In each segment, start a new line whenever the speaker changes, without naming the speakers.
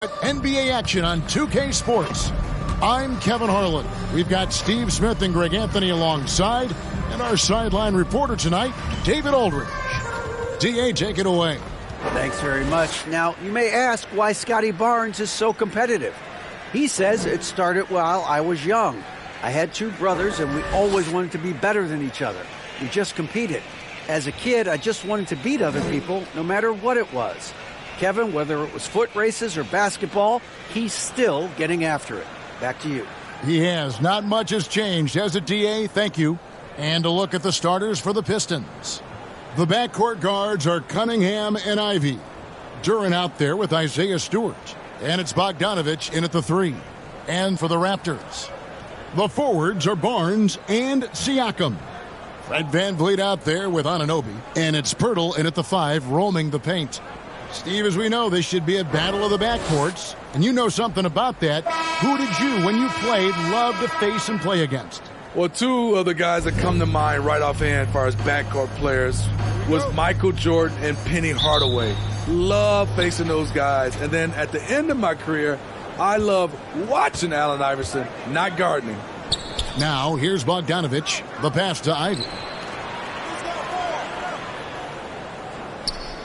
NBA action on 2K Sports. I'm Kevin Harlan. We've got Steve Smith and Greg Anthony alongside, and our sideline reporter tonight, David Aldridge. DA, take it away.
Thanks very much. Now, you may ask why Scotty Barnes is so competitive. He says it started while I was young. I had two brothers, and we always wanted to be better than each other. We just competed. As a kid, I just wanted to beat other people, no matter what it was. Kevin, whether it was foot races or basketball, he's still getting after it. Back to you.
He has. Not much has changed, has it, DA? Thank you. And a look at the starters for the Pistons. The backcourt guards are Cunningham and Ivy. Duran out there with Isaiah Stewart. And it's Bogdanovich in at the 3. And for the Raptors, the forwards are Barnes and Siakam. Fred VanVleet out there with Anunoby. And it's Pirtle in at the 5, roaming the paint. Steve, as we know, this should be a battle of the backcourts, and you know something about that. Who did you, when you played, love to face and play against?
Well, two of the guys that come to mind right offhand as far as backcourt players was Michael Jordan and Penny Hardaway. Love facing those guys. And then at the end of my career, I love watching Allen Iverson, not gardening.
Now, here's Bogdanovich, the pass to Ivy.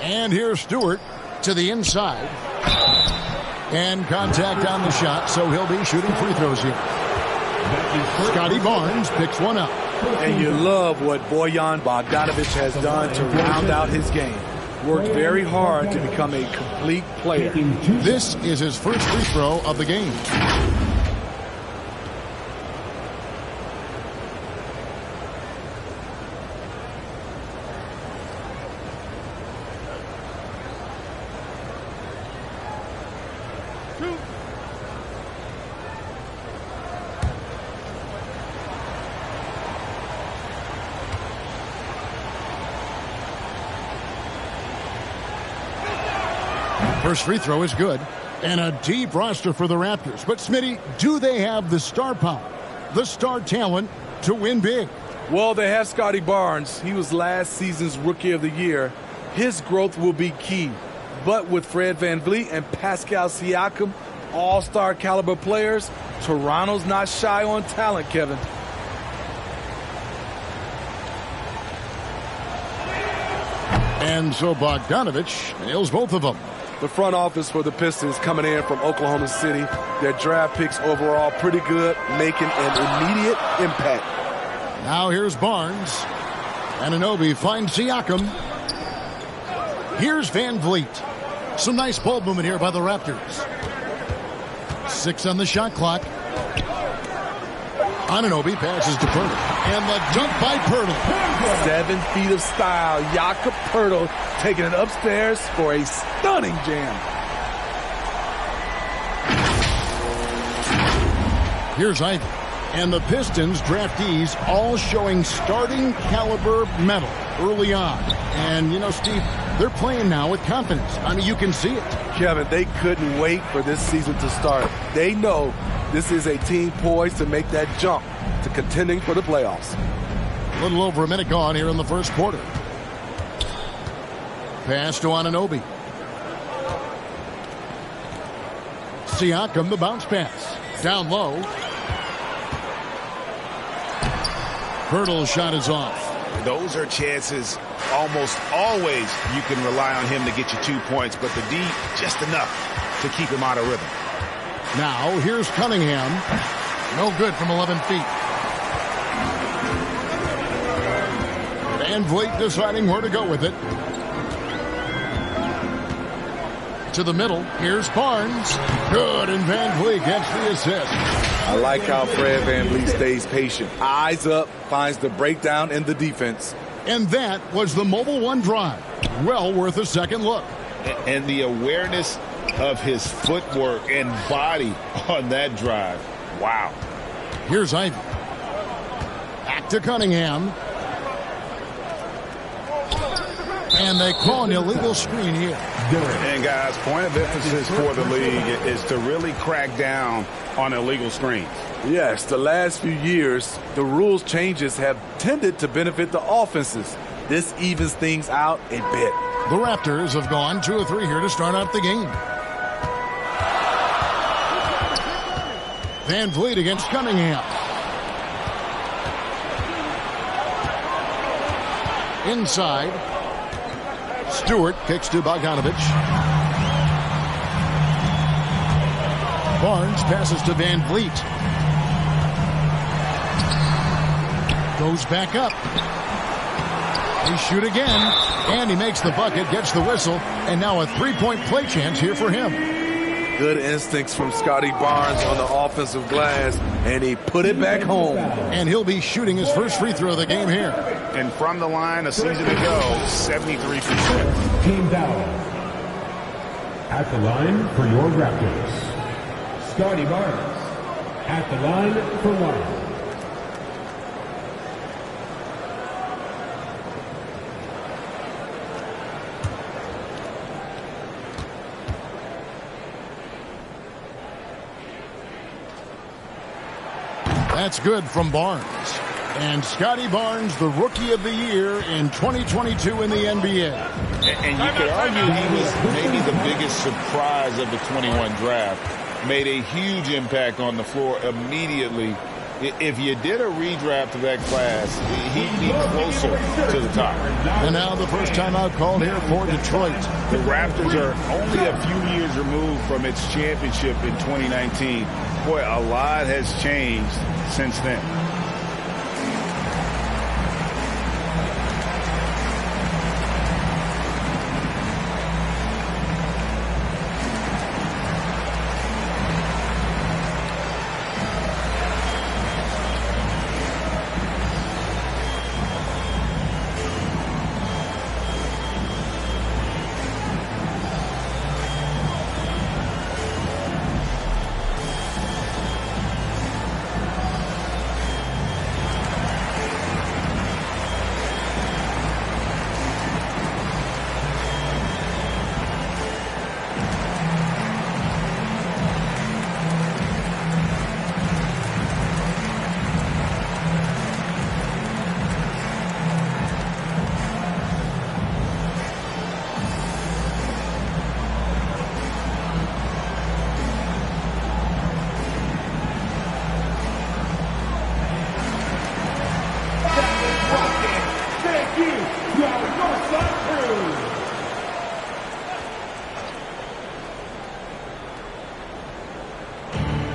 And here's Stewart to the inside. And contact on the shot, so he'll be shooting free throws here. Scotty Barnes picks one up.
And you love what Bojan Bogdanovich has done to round out his game. Worked very hard to become a complete player.
This is his first free throw of the game. First free throw is good. And a deep roster for the Raptors. But, Smitty, do they have the star power, the star talent to win big?
Well, they have Scotty Barnes. He was last season's Rookie of the Year. His growth will be key. But with Fred VanVleet and Pascal Siakam, all-star caliber players, Toronto's not shy on talent, Kevin.
And so Bogdanovich nails both of them.
The front office for the Pistons coming in from Oklahoma City. Their draft picks overall pretty good, making an immediate impact.
Now here's Barnes. Anunoby finds Siakam. Here's VanVleet. Some nice ball movement here by the Raptors. 6 on the shot clock. Anunoby passes to Pirtle. And the dunk by Pirtle.
7 feet of style. Jakob Pirtle taking it upstairs for a stunning jam.
Here's Ivy. And the Pistons draftees all showing starting caliber metal early on. And, you know, Steve, they're playing now with confidence. I mean, you can see it.
Kevin, they couldn't wait for this season to start. They know this is a team poised to make that jump to contending for the playoffs.
A little over a minute gone here in the first quarter. Pass to Anunoby. Siakam, the bounce pass. Down low. Pirtle's shot is off.
Those are chances almost always you can rely on him to get you 2 points, but the D, just enough to keep him out of rhythm.
Now, here's Cunningham. No good from 11 feet. VanVleet deciding where to go with it. To the middle. Here's Barnes. Good, and VanVleet gets the assist.
I like how Fred VanVleet stays patient. Eyes up, finds the breakdown in the defense.
And that was the Mobile One drive. Well worth a second look.
And the awareness of his footwork and body on that drive. Wow.
Here's Ivy. Back to Cunningham. And they call an illegal screen here.
And guys, point of emphasis for the league is to really crack down on illegal screens.
Yes, the last few years, the rules changes have tended to benefit the offenses. This evens things out a bit.
The Raptors have gone 2 of 3 here to start out the game. Van Vliet against Cunningham. Inside. Stewart kicks to Bogdanovich. Barnes passes to Van Vliet. Goes back up. He shoot again, and he makes the bucket, gets the whistle, and now a three-point play chance here for him.
Good instincts from Scotty Barnes on the offensive glass, and he put it back home.
And he'll be shooting his first free throw of the game here.
And from the line a season ago, 73%.
Team down. At the line for your Raptors, Scotty Barnes. At the line for one.
That's good from Barnes. And Scotty Barnes, the Rookie of the Year in 2022 in the NBA.
And you could argue he was maybe the biggest surprise of the 21 draft. Made a huge impact on the floor immediately. If you did a redraft of that class, he'd be closer to the top.
And now the first timeout called here for Detroit.
The Raptors are only a few years removed from its championship in 2019. Boy, a lot has changed since then.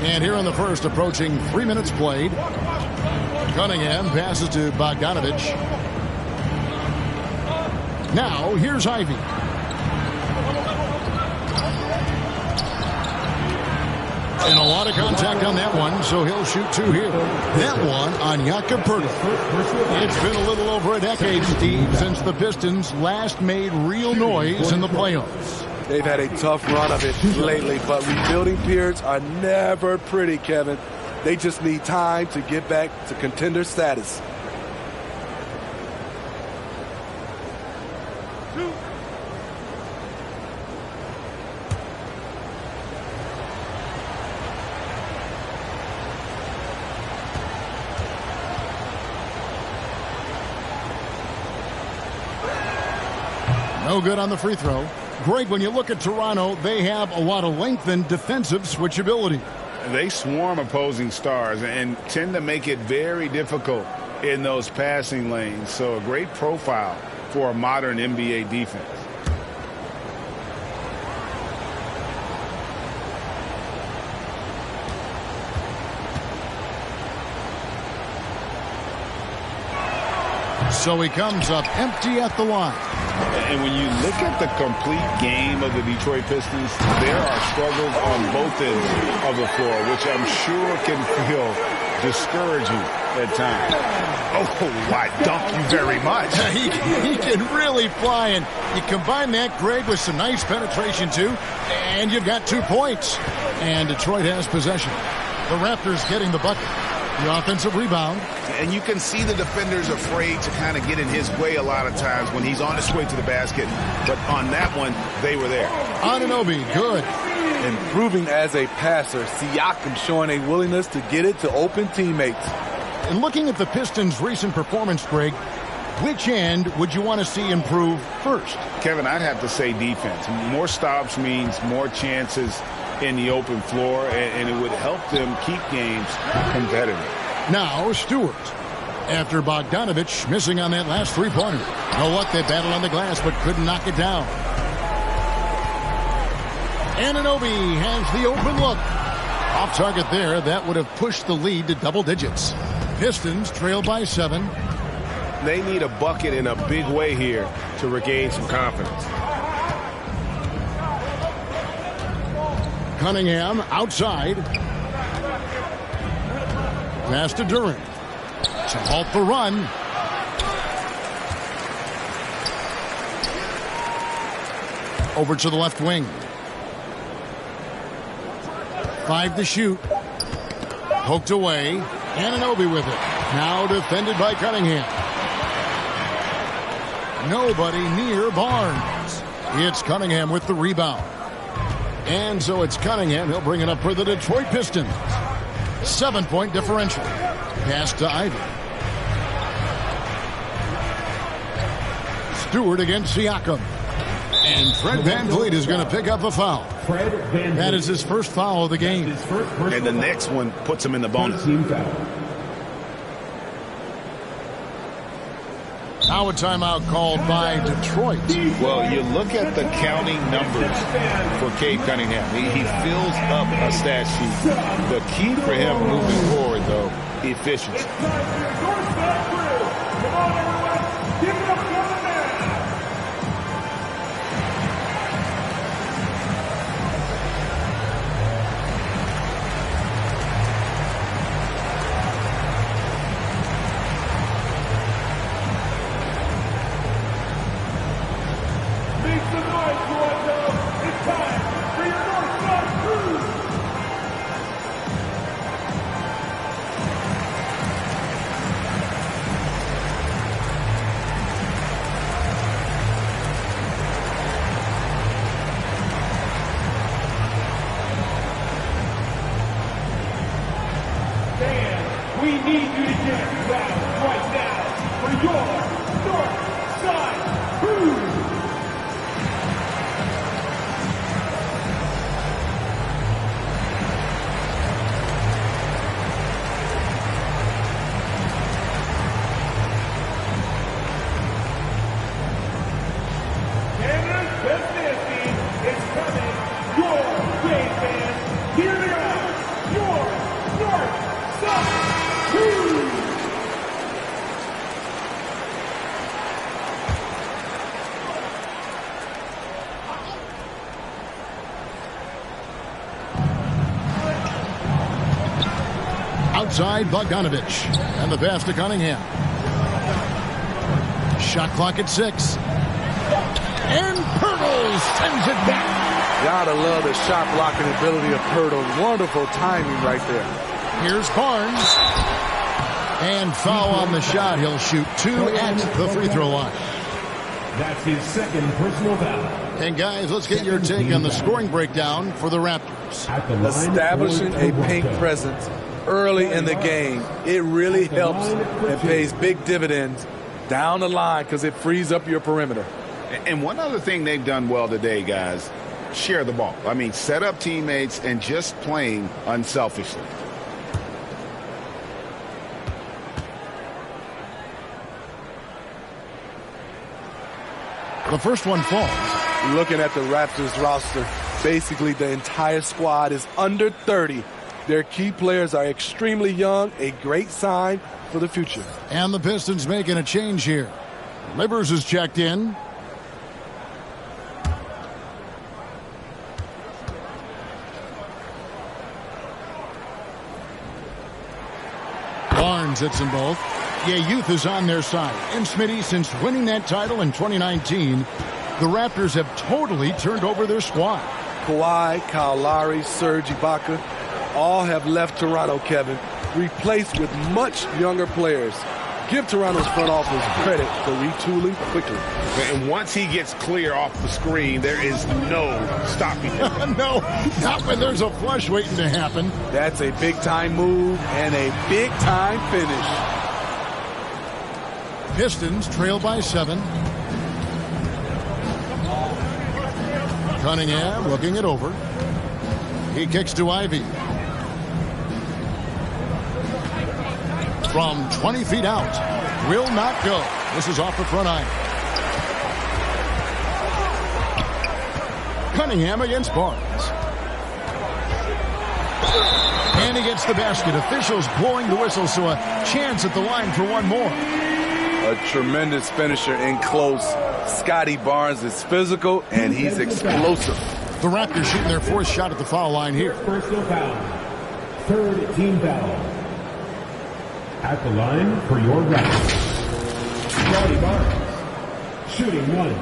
And here in the first, approaching 3 minutes played. Cunningham passes to Bogdanovich. Now, here's Ivy. And a lot of contact on that one, so he'll shoot two here. That one on Jakob Poeltl. It's been a little over a decade, Steve, since the Pistons last made real noise in the playoffs.
They've had a tough run of it lately, but rebuilding periods are never pretty, Kevin. They just need time to get back to contender status.
No good on the free throw. Greg, when you look at Toronto, they have a lot of length and defensive switchability.
They swarm opposing stars and tend to make it very difficult in those passing lanes. So a great profile for a modern NBA defense.
So he comes up empty at the line.
And when you look at the complete game of the Detroit Pistons, there are struggles on both ends of the floor, which I'm sure can feel discouraging at times.
Oh, I dunk you very much.
He can really fly, and you combine that, Greg, with some nice penetration, too, and you've got 2 points. And Detroit has possession. The Raptors getting the bucket. The offensive rebound.
And you can see the defenders afraid to kind of get in his way a lot of times when he's on his way to the basket. But on that one, they were there.
Anunoby, good.
Improving as a passer, Siakam showing a willingness to get it to open teammates.
And looking at the Pistons' recent performance, Greg, which end would you want to see improve first?
Kevin, I'd have to say defense. More stops means more chances in the open floor, and it would help them keep games competitive.
Now Stewart. After Bogdanovich missing on that last three-pointer. You know what? They battled on the glass but couldn't knock it down. Anunoby has the open look. Off target there. That would have pushed the lead to double digits. Pistons trail by 7.
They need a bucket in a big way here to regain some confidence.
Cunningham outside. Pass to Durant. To halt the run. Over to the left wing. 5 to shoot. Poked away. Anunoby with it. Now defended by Cunningham. Nobody near Barnes. It's Cunningham with the rebound. And so it's Cunningham. He'll bring it up for the Detroit Pistons. 7-point differential. Pass to Ivy. Stewart against Siakam. And Fred VanVleet is going to pick up a foul. That is his first foul of the game.
And the next one puts him in the bonus.
Now a timeout called by Detroit.
Well, you look at the counting numbers for Cade Cunningham. He fills up a stat sheet. The key for him moving forward, though, efficiency.
Outside Bogdanovich. And the pass to Cunningham. Shot clock at 6. And Pirtle sends it back.
Gotta love the shot blocking ability of Pirtle. Wonderful timing right there.
Here's Barnes. And foul on the shot. He'll shoot 2 at the free throw line.
That's his second personal foul.
And guys, let's get your take on the scoring breakdown for the Raptors.
Establishing a paint presence early in the game, it really helps and pays big dividends down the line because it frees up your perimeter.
And one other thing they've done well today, guys, share the ball. I mean, set up teammates and just playing unselfishly.
The first one falls.
Looking at the Raptors roster, basically the entire squad is under 30. Their key players are extremely young, a great sign for the future.
And the Pistons making a change here. Livers is checked in. Barnes hits them both. Yeah, youth is on their side. And Smitty, since winning that title in 2019, the Raptors have totally turned over their squad.
Kawhi, Kyle Lowry, Serge Ibaka, all have left Toronto, Kevin, replaced with much younger players. Give Toronto's front office credit for retooling quickly.
And once he gets clear off the screen, there is no stopping him.
No, not when there's a flush waiting to happen.
That's a big-time move and a big-time finish.
Pistons trail by 7. Cunningham looking it over. He kicks to Ivy. From 20 feet out. Will not go. This is off the front iron. Cunningham against Barnes. And he gets the basket. Officials blowing the whistle, so a chance at the line for one more.
A tremendous finisher in close. Scotty Barnes is physical, and he's explosive.
The Raptors shooting their fourth shot at the foul line here.
Personal foul. Third team foul. At the line for your Raptors, Scotty Barnes, shooting one.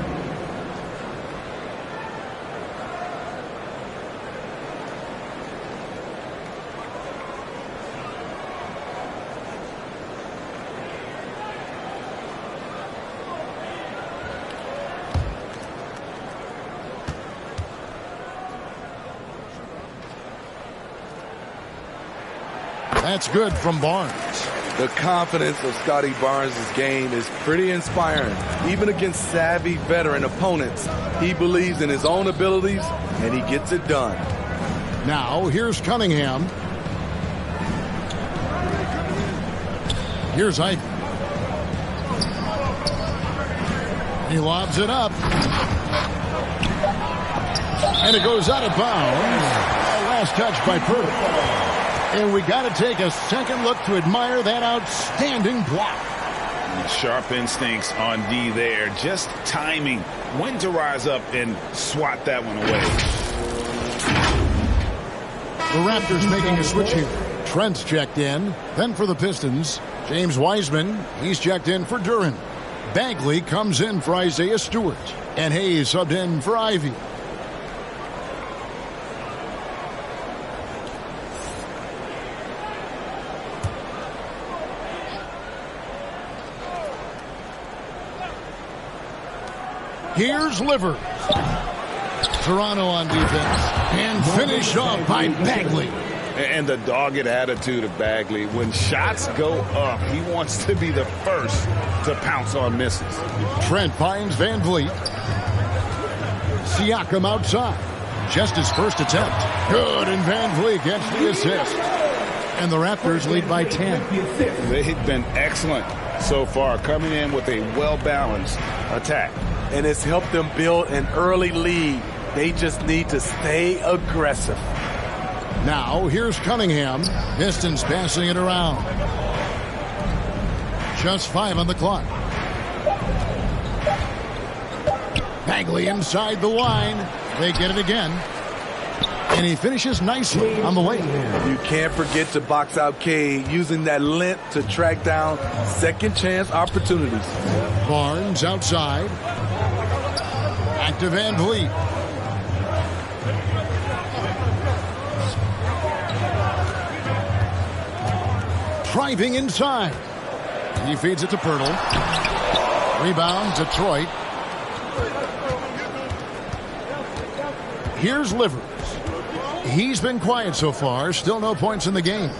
That's good from Barnes.
The confidence of Scotty Barnes' game is pretty inspiring. Even against savvy veteran opponents, he believes in his own abilities, and he gets it done.
Now, here's Cunningham. Here's Ivy. He lobs it up. And it goes out of bounds. Last touch by Purtle. And we got to take a second look to admire that outstanding block.
Sharp instincts on D there. Just timing when to rise up and swat that one away.
The Raptors making a switch here. Trent's checked in. Then for the Pistons, James Wiseman. He's checked in for Duren. Bagley comes in for Isaiah Stewart. And Hayes subbed in for Ivy. Here's Livers. Toronto on defense. And finished off by Bagley.
And the dogged attitude of Bagley. When shots go up, he wants to be the first to pounce on misses.
Trent finds Van Vliet. Siakam outside. Just his first attempt. Good, and Van Vliet gets the assist. And the Raptors lead by 10.
They've been excellent so far, coming in with a well-balanced attack.
And it's helped them build an early lead. They just need to stay aggressive.
Now, here's Cunningham. Pistons passing it around. Just 5 on the clock. Bagley inside the line. They get it again. And he finishes nicely on the way.
You can't forget to box out K, using that length to track down second chance opportunities.
Barnes outside. Back to Van Vliet. Driving inside. He feeds it to Purtle. Rebound, Detroit. Here's Livers. He's been quiet so far. Still no points in the game.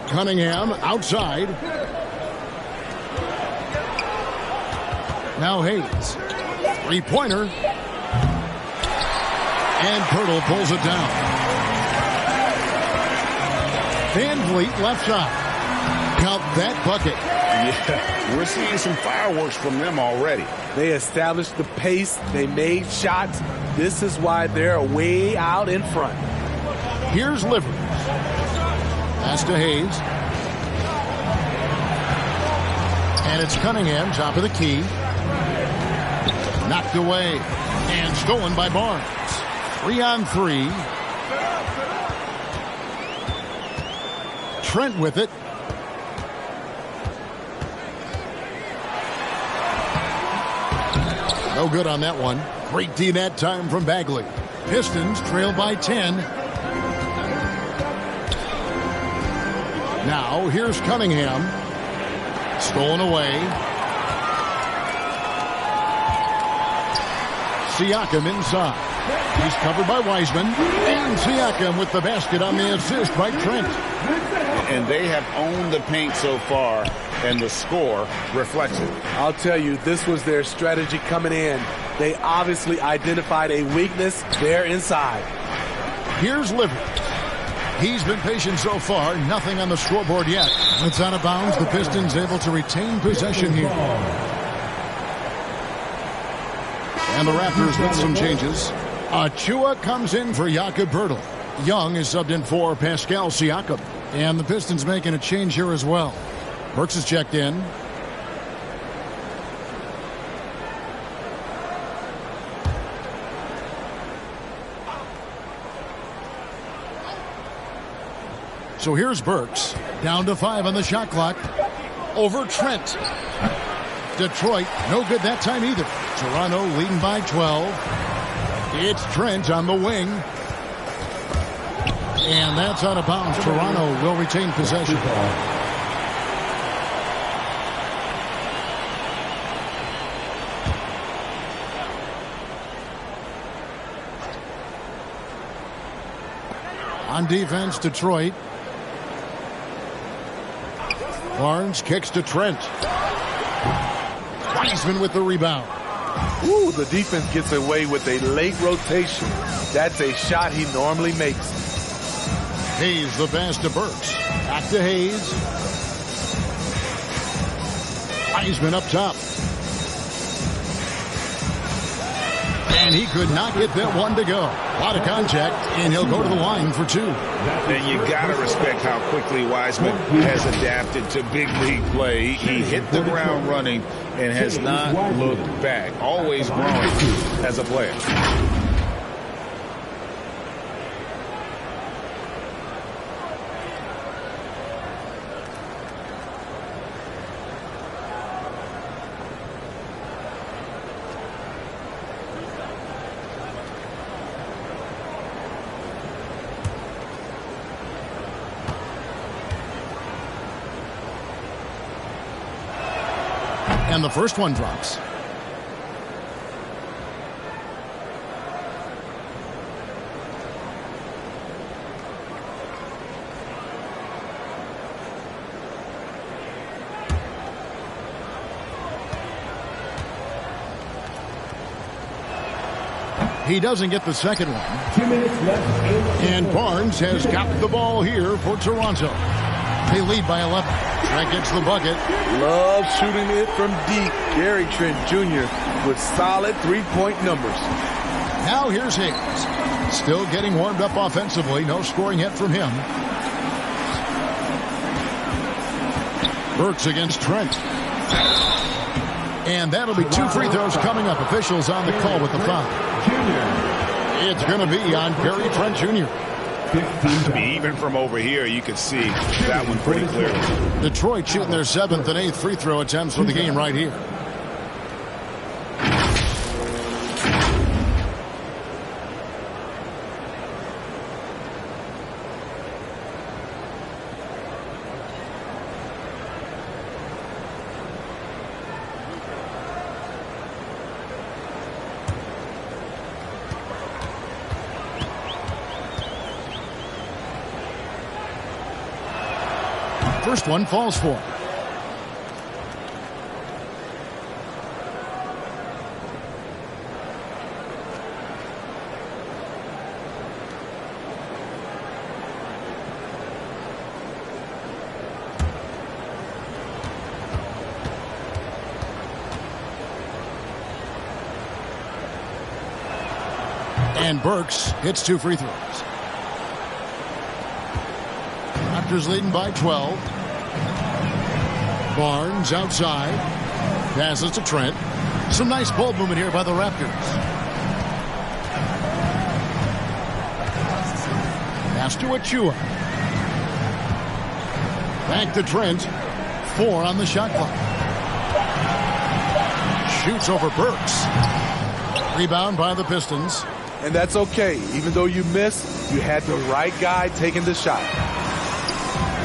Cunningham outside. Now Hayes. Three-pointer. And Purtle pulls it down. Van Vliet left side. Count that bucket.
Yeah, we're seeing some fireworks from them already.
They established the pace. They made shots. This is why they're way out in front.
Here's Livers. Pass to Hayes. And it's Cunningham, top of the key. Knocked away. And stolen by Barnes. 3-on-3. Trent with it. No good on that one. Great D that time from Bagley. Pistons trail by 10. Now here's Cunningham. Stolen away. Siakam inside. He's covered by Wiseman. And Siakam with the basket on the assist by Trent.
And they have owned the paint so far, and the score reflects it.
I'll tell you, this was their strategy coming in. They obviously identified a weakness there inside.
Here's Livers. He's been patient so far. Nothing on the scoreboard yet. It's out of bounds. The Pistons able to retain possession here. And the Raptors with some changes. Achua comes in for Jakob Poeltl. Young is subbed in for Pascal Siakam. And the Pistons making a change here as well. Burks is checked in. So here's Burks. Down to 5 on the shot clock. Over Trent. Detroit, no good that time either. Toronto leading by 12. It's Trent on the wing. And that's out of bounds. Toronto will retain possession. On defense, Detroit. Barnes kicks to Trent. Wiseman with the rebound.
Ooh, the defense gets away with a late rotation. That's a shot he normally makes.
Hayes the pass to Burks. Back to Hayes. Wiseman up top. And he could not get that one to go. A lot of contact, and he'll go to the line for 2.
And you got to respect how quickly Wiseman has adapted to big league play. He hit the ground running and has not looked back. Always growing as a player.
And the first one drops. He doesn't get the second one.
2 minutes left.
And Barnes has got the ball here for Toronto. They lead by 11. Trent gets the bucket.
Love shooting it from deep. Gary Trent Jr. with solid three-point numbers.
Now here's Hayes. Still getting warmed up offensively. No scoring yet from him. Burks against Trent. And that'll be 2 free throws coming up. Officials on the call with the foul. It's going to be on Gary Trent Jr.
Even from over here, you can see that one pretty clearly.
Detroit shooting their 7th and 8th free throw attempts for the game right here. First one falls for him. And Burks hits 2 free throws. Raptors leading by 12. Barnes outside. Passes to Trent. Some nice ball movement here by the Raptors. Pass to Achua. Back to Trent. 4 on the shot clock. Shoots over Burks. Rebound by the Pistons.
And that's okay. Even though you missed, you had the right guy taking the shot.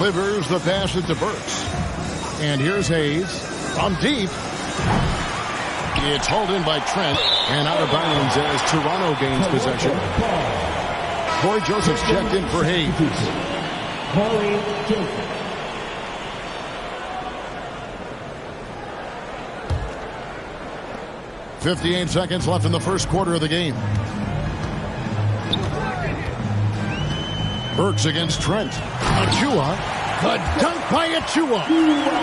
Livers the pass it to Burks. And here's Hayes from deep. It's hauled in by Trent and out of bounds as Toronto gains possession. Corey Joseph's checked in for Hayes.
Corey Joseph.
58 seconds left in the first quarter of the game. Burks against Trent. Achua. The dunk by Achua.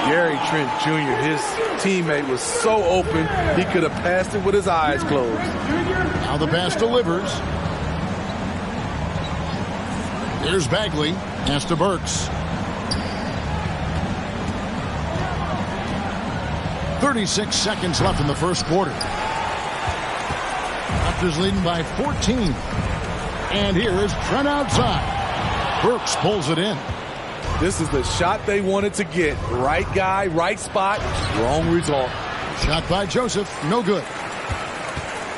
Gary Trent Jr., his teammate, was so open, he could have passed it with his eyes closed.
Now the pass delivers. Here's Bagley. Pass to Burks. 36 seconds left in the first quarter. Raptors leading by 14. And here is Trent outside. Burks pulls it in.
This is the shot they wanted to get. Right guy, right spot, wrong result.
Shot by Joseph, no good.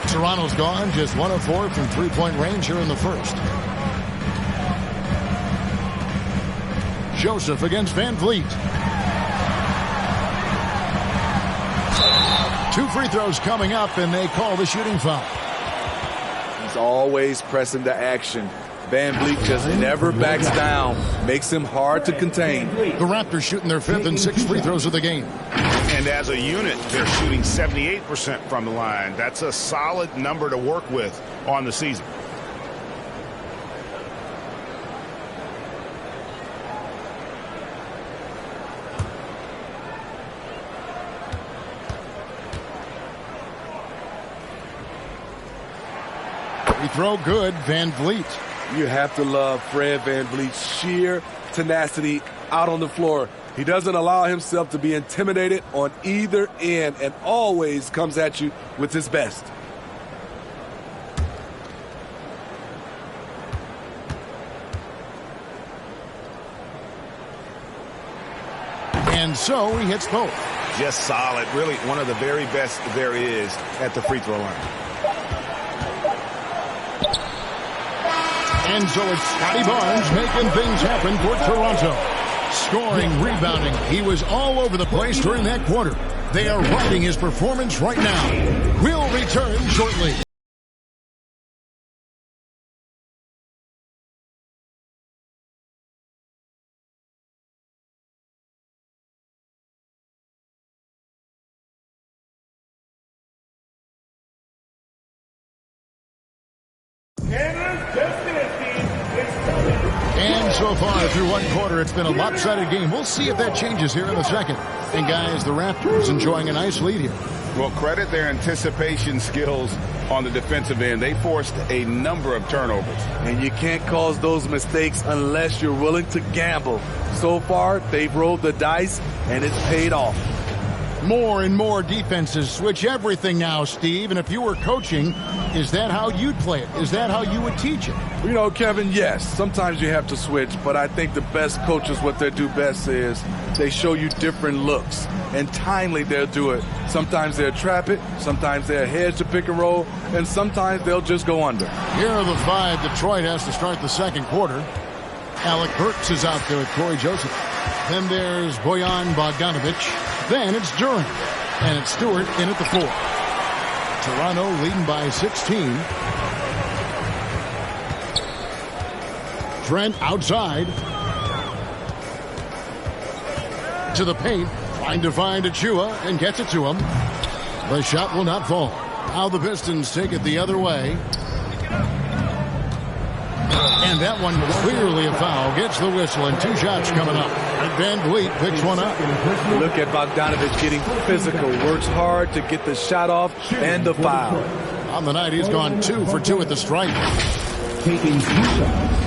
Toronto's gone, just 1 of 4 from three-point range here in the first. Joseph against Van Vliet. 2 free throws coming up, and they call the shooting foul.
He's always pressing to action. Van Vliet just never backs down. Makes him hard to contain.
The Raptors shooting their 5th and 6th free throws of the game.
And as a unit, they're shooting 78% from the line. That's a solid number to work with on the season.
Free throw good, Van Vliet.
You have to love Fred Van Vliet's sheer tenacity out on the floor. He doesn't allow himself to be intimidated on either end and always comes at you with his best.
And so he hits both.
Just solid. Really one of the very best there is at the free throw line.
And so it's Scotty Barnes making things happen for Toronto. Scoring, rebounding. He was all over the place during that quarter. They are riding his performance right now. We'll return shortly. And so far through one quarter, it's been a lopsided game. We'll see if that changes here in the second. And guys, the Raptors enjoying a nice lead here.
Well, credit their anticipation skills on the defensive end. They forced a number of turnovers.
And you can't cause those mistakes unless you're willing to gamble. So far, they've rolled the dice, and it's paid off.
More and more defenses switch everything now, Steve. And if you were coaching, is that how you'd play it? Is that how you would teach it?
You know, Kevin, yes, sometimes you have to switch, but I think the best coaches, what they do best is they show you different looks, and timely they'll do it. Sometimes they'll trap it, sometimes they'll hedge the pick and roll, and sometimes they'll just go under.
Here are the 5 Detroit has to start the second quarter. Alec Burks is out there with Corey Joseph. Then there's Bojan Bogdanovic. Then it's Duran. And it's Stewart in at the 4. Toronto leading by 16. Trent outside. To the paint. Trying to find Achua and gets it to him. The shot will not fall. Now the Pistons take it the other way. And that one clearly a foul. Gets the whistle and 2 shots coming up. And Van Vliet picks one up.
Look at Bogdanovic getting physical. Works hard to get the shot off and the foul.
On the night, he's gone 2 for 2 at the stripe.
Taking 2 shots.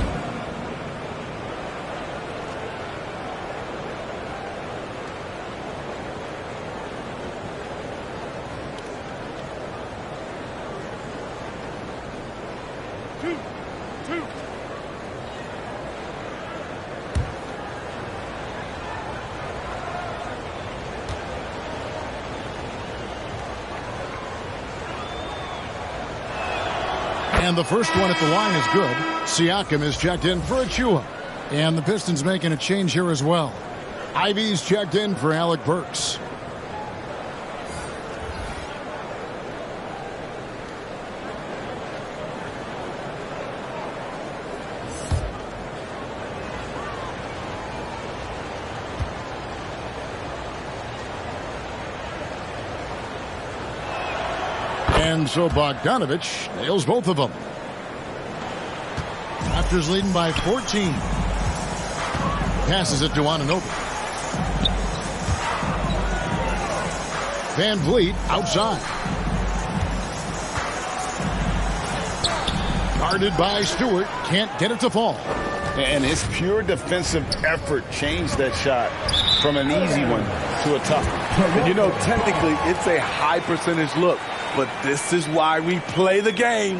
And the first one at the line is good. Siakam is checked in for Achua. And the Pistons making a change here as well. Ivy's checked in for Alec Burks. And so Bogdanovich nails both of them. Raptors leading by 14. Passes it to Anunoby. Van Vliet outside. Guarded by Stewart. Can't get it to fall.
And his pure defensive effort changed that shot from an easy one to a tough one.
And you know, technically, it's a high percentage look. But this is why we play the game.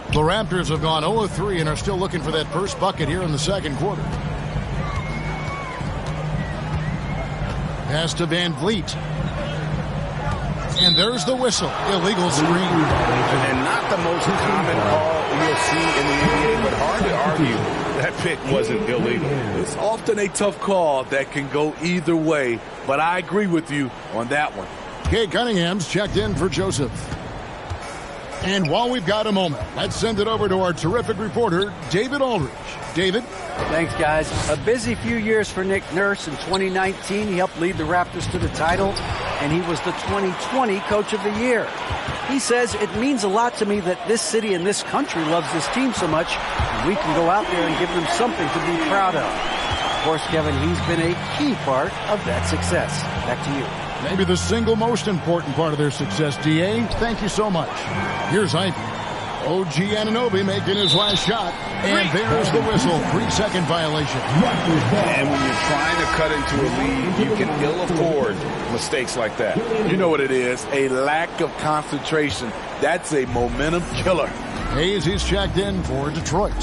The Raptors have gone 0-3 and are still looking for that first bucket here in the second quarter. Pass to Van Vliet. And there's the whistle. Illegal screen.
And not the most common call you'll see in the NBA, but hard to argue that pick wasn't illegal.
It's often a tough call that can go either way, but I agree with you on that one.
Kay Cunningham's checked in for Joseph. And while we've got a moment, let's send it over to our terrific reporter, David Aldridge. David?
Thanks, guys. A busy few years for Nick Nurse. In 2019, he helped lead the Raptors to the title, and he was the 2020 Coach of the Year. He says, it means a lot to me that this city and this country loves this team so much, and we can go out there and give them something to be proud of. Of course, Kevin, he's been a key part of that success. Back to you.
Maybe the single most important part of their success, D.A. Thank you so much. Here's Ivy. OG Anunoby making his last shot. And there's the whistle. 3-second violation.
And when you're trying to cut into a lead, you can ill afford mistakes like that.
You know what it is, a lack of concentration. That's a momentum killer.
Hayes, he's checked in for Detroit.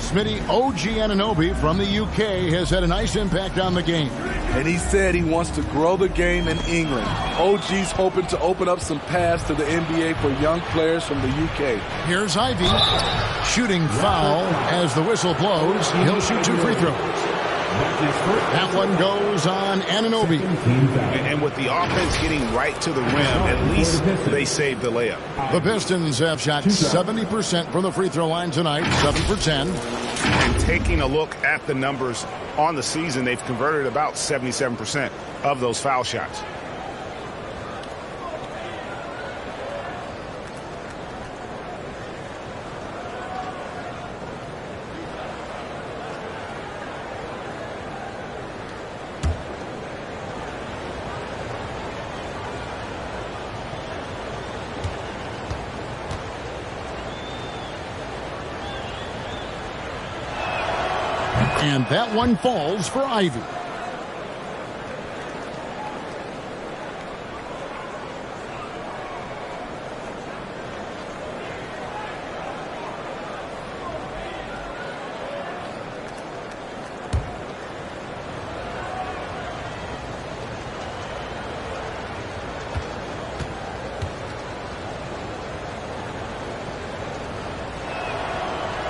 Smitty, OG Anunoby from the UK has had a nice impact on the game.
And he said he wants to grow the game in England. OG's hoping to open up some paths to the NBA for young players from the UK.
Here's Ivy. Shooting foul as the whistle blows. He'll shoot 2 free throws. That one goes on Anunoby.
And with the offense getting right to the rim, at least they saved the layup.
The Pistons have shot 70% from the free throw line tonight, 7 for 10.
And taking a look at the numbers on the season, they've converted about 77% of those foul shots.
And that one falls for Ivy.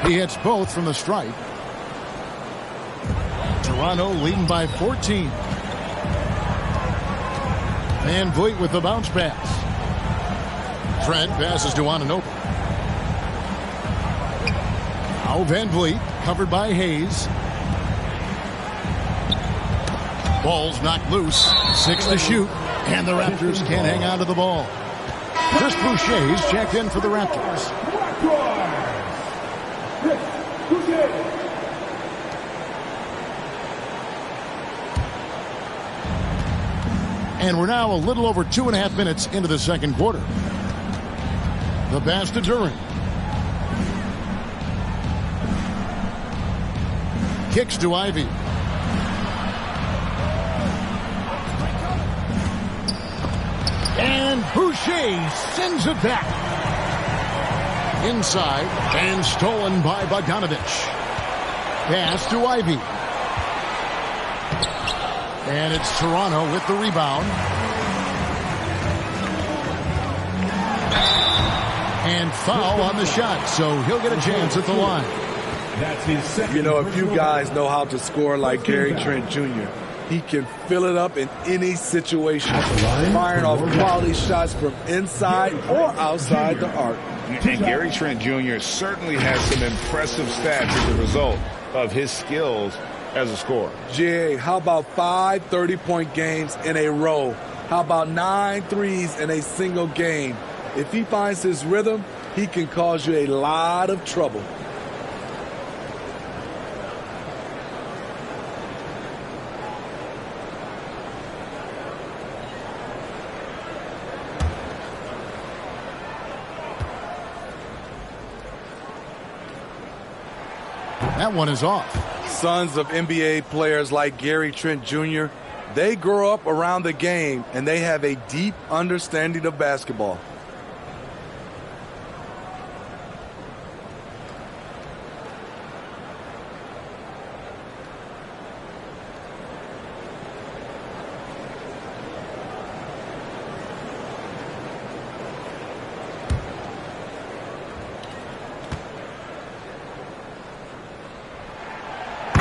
He hits both from the stripe. Toronto leading by 14. Van Vliet with the bounce pass. Trent passes to Anunoby. Now Van Vliet covered by Hayes. Ball's knocked loose. 6 to shoot. And the Raptors can't hang on to the ball. Chris Boucher's checked in for the Raptors. And we're now a little over 2.5 minutes into the second quarter. The pass to Duran. Kicks to Ivy. And Boucher sends it back. Inside and stolen by Bogdanovich. Pass to Ivy. And it's Toronto with the rebound. And foul on the shot, so he'll get a chance at the line.
That's his second.
You know, if you guys know how to score like Gary Trent Jr., he can fill it up in any situation, firing off quality shots from inside or outside the arc.
And Gary Trent Jr. certainly has some impressive stats as a result of his skills as a scorer.
GA, how about 5 30-point games in a row? How about 9 threes in a single game? If he finds his rhythm, he can cause you a lot of trouble.
That one is off.
Sons of NBA players like Gary Trent Jr., they grow up around the game and they have a deep understanding of basketball.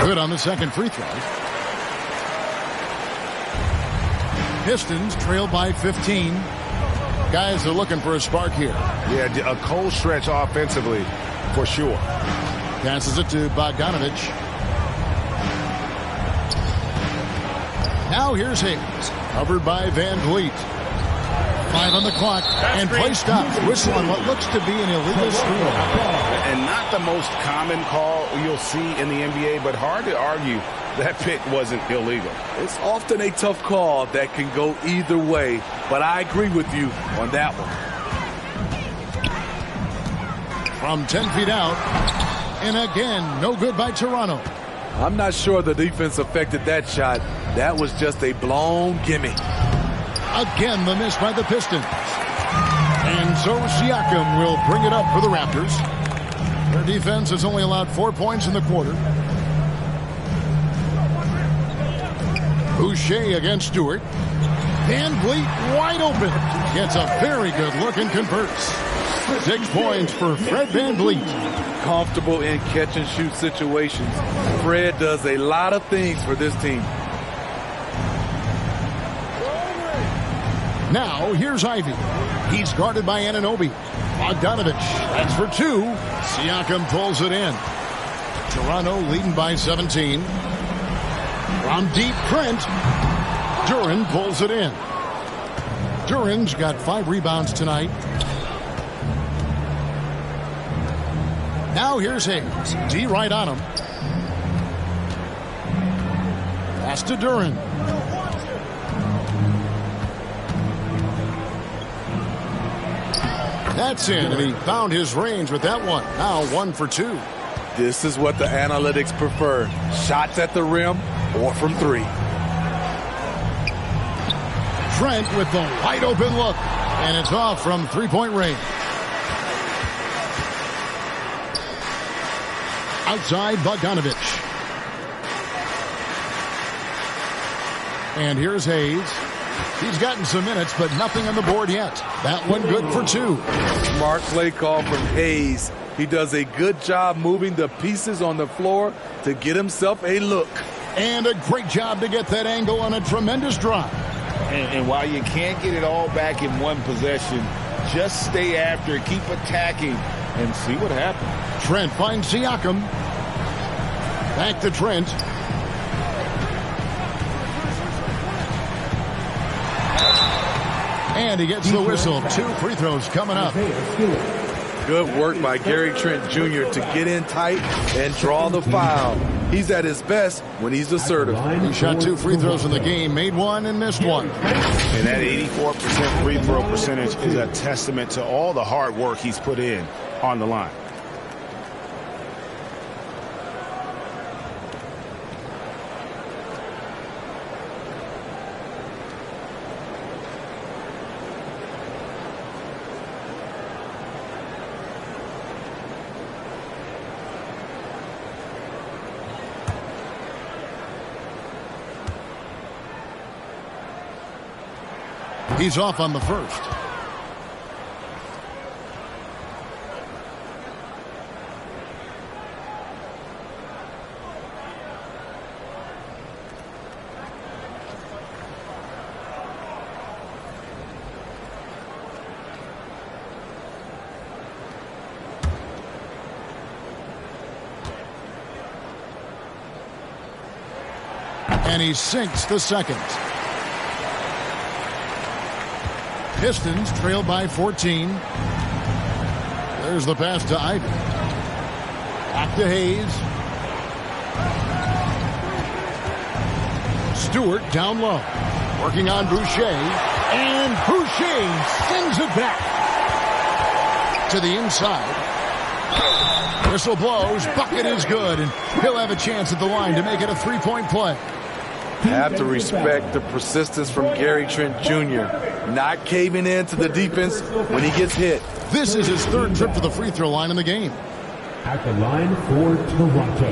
Good on the second free throw. Pistons trail by 15. Guys are looking for a spark here.
Yeah, a cold stretch offensively for sure.
Passes it to Bogdanovich. Now here's Hayes. Covered by Van Vliet. 5 on the clock. And play stops. Whistle on what looks to be an illegal screen.
And not the most common call you'll see in the NBA, but hard to argue that pick wasn't illegal.
It's often a tough call that can go either way, but I agree with you on that one.
From 10 feet out. And again, no good by Toronto.
I'm not sure the defense affected that shot. That was just a blown gimme.
Again, the miss by the Pistons. And so Siakam will bring it up for the Raptors. Their defense has only allowed 4 points in the quarter. Boucher against Stewart. Van Vliet wide open. Gets a very good look and converts. 6 points for Fred Van Vliet.
Comfortable in catch-and-shoot situations. Fred does a lot of things for this team.
Now, here's Ivy. He's guarded by Anunoby. Bogdanovich, that's for 2. Siakam pulls it in. Toronto leading by 17. From deep, Trent. Duran pulls it in. Duran's got 5 rebounds tonight. Now here's Hayes. D right on him. Pass to Duran. That's in, and he found his range with that one. Now 1 for 2.
This is what the analytics prefer. Shots at the rim or from 3.
Trent with the wide open look. And it's off from 3-point range. Outside Bogdanovich. And here's Hayes. He's gotten some minutes, but nothing on the board yet. That one good for 2.
Smart play call from Hayes. He does a good job moving the pieces on the floor to get himself a look.
And a great job to get that angle on a tremendous drive.
And while you can't get it all back in one possession, just stay after it, keep attacking, and see what happens.
Trent finds Siakam. Back to Trent. And he gets the whistle. 2 free throws coming up.
Good work by Gary Trent Jr. to get in tight and draw the foul. He's at his best when he's assertive.
He shot 2 free throws in the game, made 1 and missed 1.
And that 84% free throw percentage is a testament to all the hard work he's put in on the line.
He's off on the first. And he sinks the second. Pistons trail by 14. There's the pass to Ivy. Back to Hayes. Stewart down low. Working on Boucher. And Boucher sends it back to the inside. Whistle blows. Bucket is good. And he'll have a chance at the line to make it a three-point play.
Have to respect the persistence from Gary Trent Jr. Not caving in to the defense when he gets hit.
This is his third trip to the free throw line in the game.
At the line for Toronto,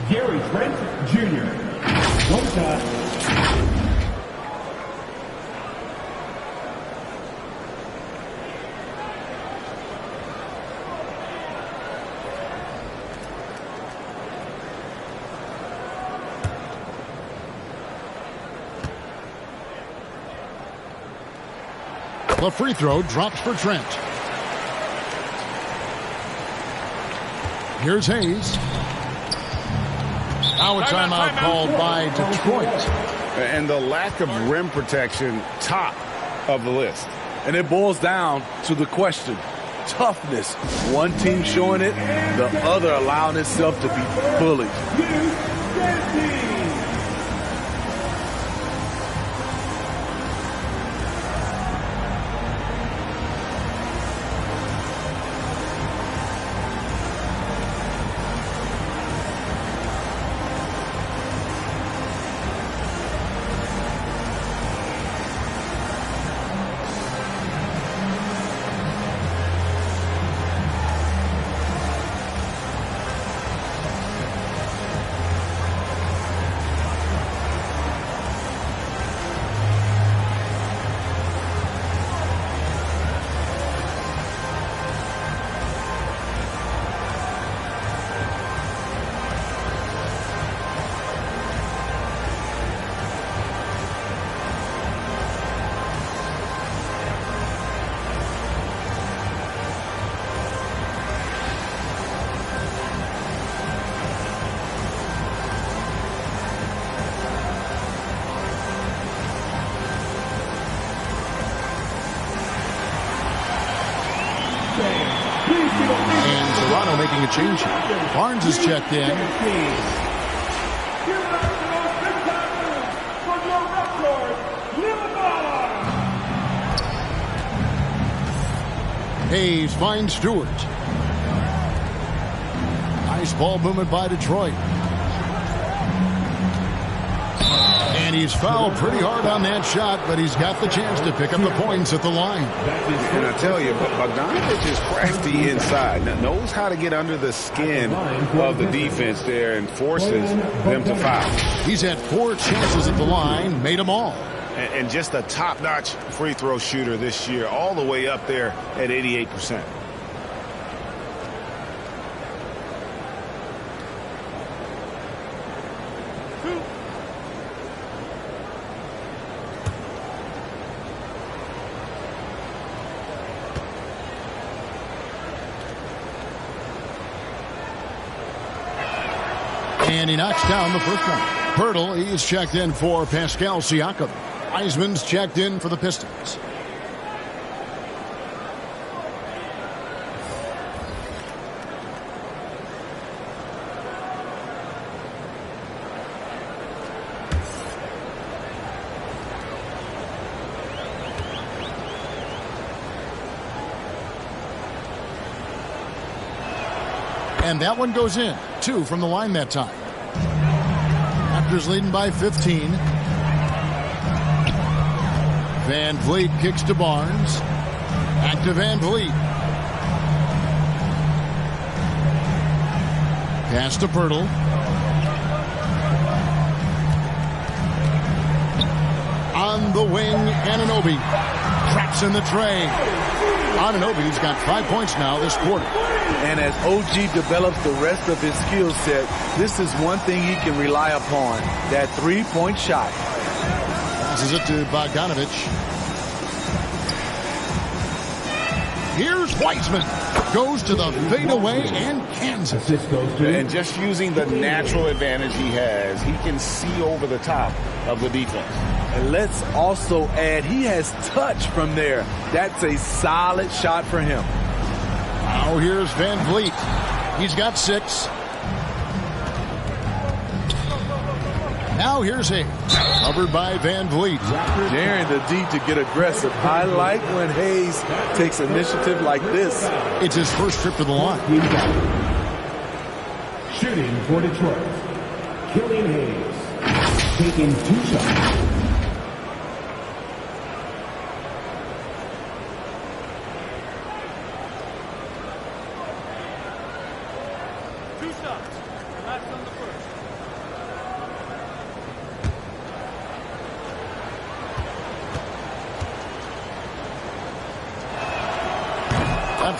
Gary Trent Jr. One shot.
The free throw drops for Trent. Here's Hayes. Now a timeout called by Detroit.
And the lack of rim protection, top of the list.
And it boils down to the question. Toughness. One team showing it, the other allowing itself to be bullied.
And Toronto making a change here. Barnes is checked in. Hayes finds Stewart. Nice ball movement by Detroit. And he's fouled pretty hard on that shot, but he's got the chance to pick up the points at the line.
And I tell you, Bogdanovich is crafty inside. Knows how to get under the skin of the defense there and forces them to foul.
He's had 4 chances at the line, made them all.
And just a top-notch free throw shooter this year, all the way up there at 88%.
And he knocks down the first one. Pirtle, he's checked in for Pascal Siakam. Wiseman's checked in for the Pistons. And that one goes in. 2 from the line that time. Raptors leading by 15. Van Vliet kicks to Barnes. Back to Van Vliet. Pass to Pirtle. On the wing, Anunoby. Traps in the tray. Anunoby's got 5 points now this quarter.
And as OG develops the rest of his skill set, this is one thing he can rely upon, that three-point shot.
Passes it to Bogdanovich. Here's Wiseman. Goes to the fadeaway and cans it.
And just using the natural advantage he has, he can see over the top of the defense.
And let's also add, he has touch from there. That's a solid shot for him.
Now here's Van Vliet. He's got 6. Now here's Hayes. Covered by Van Vliet.
Daring the D to get aggressive. I like when Hayes takes initiative like this.
It's his first trip to the line.
Shooting for Detroit, Killian Hayes, taking 2 shots.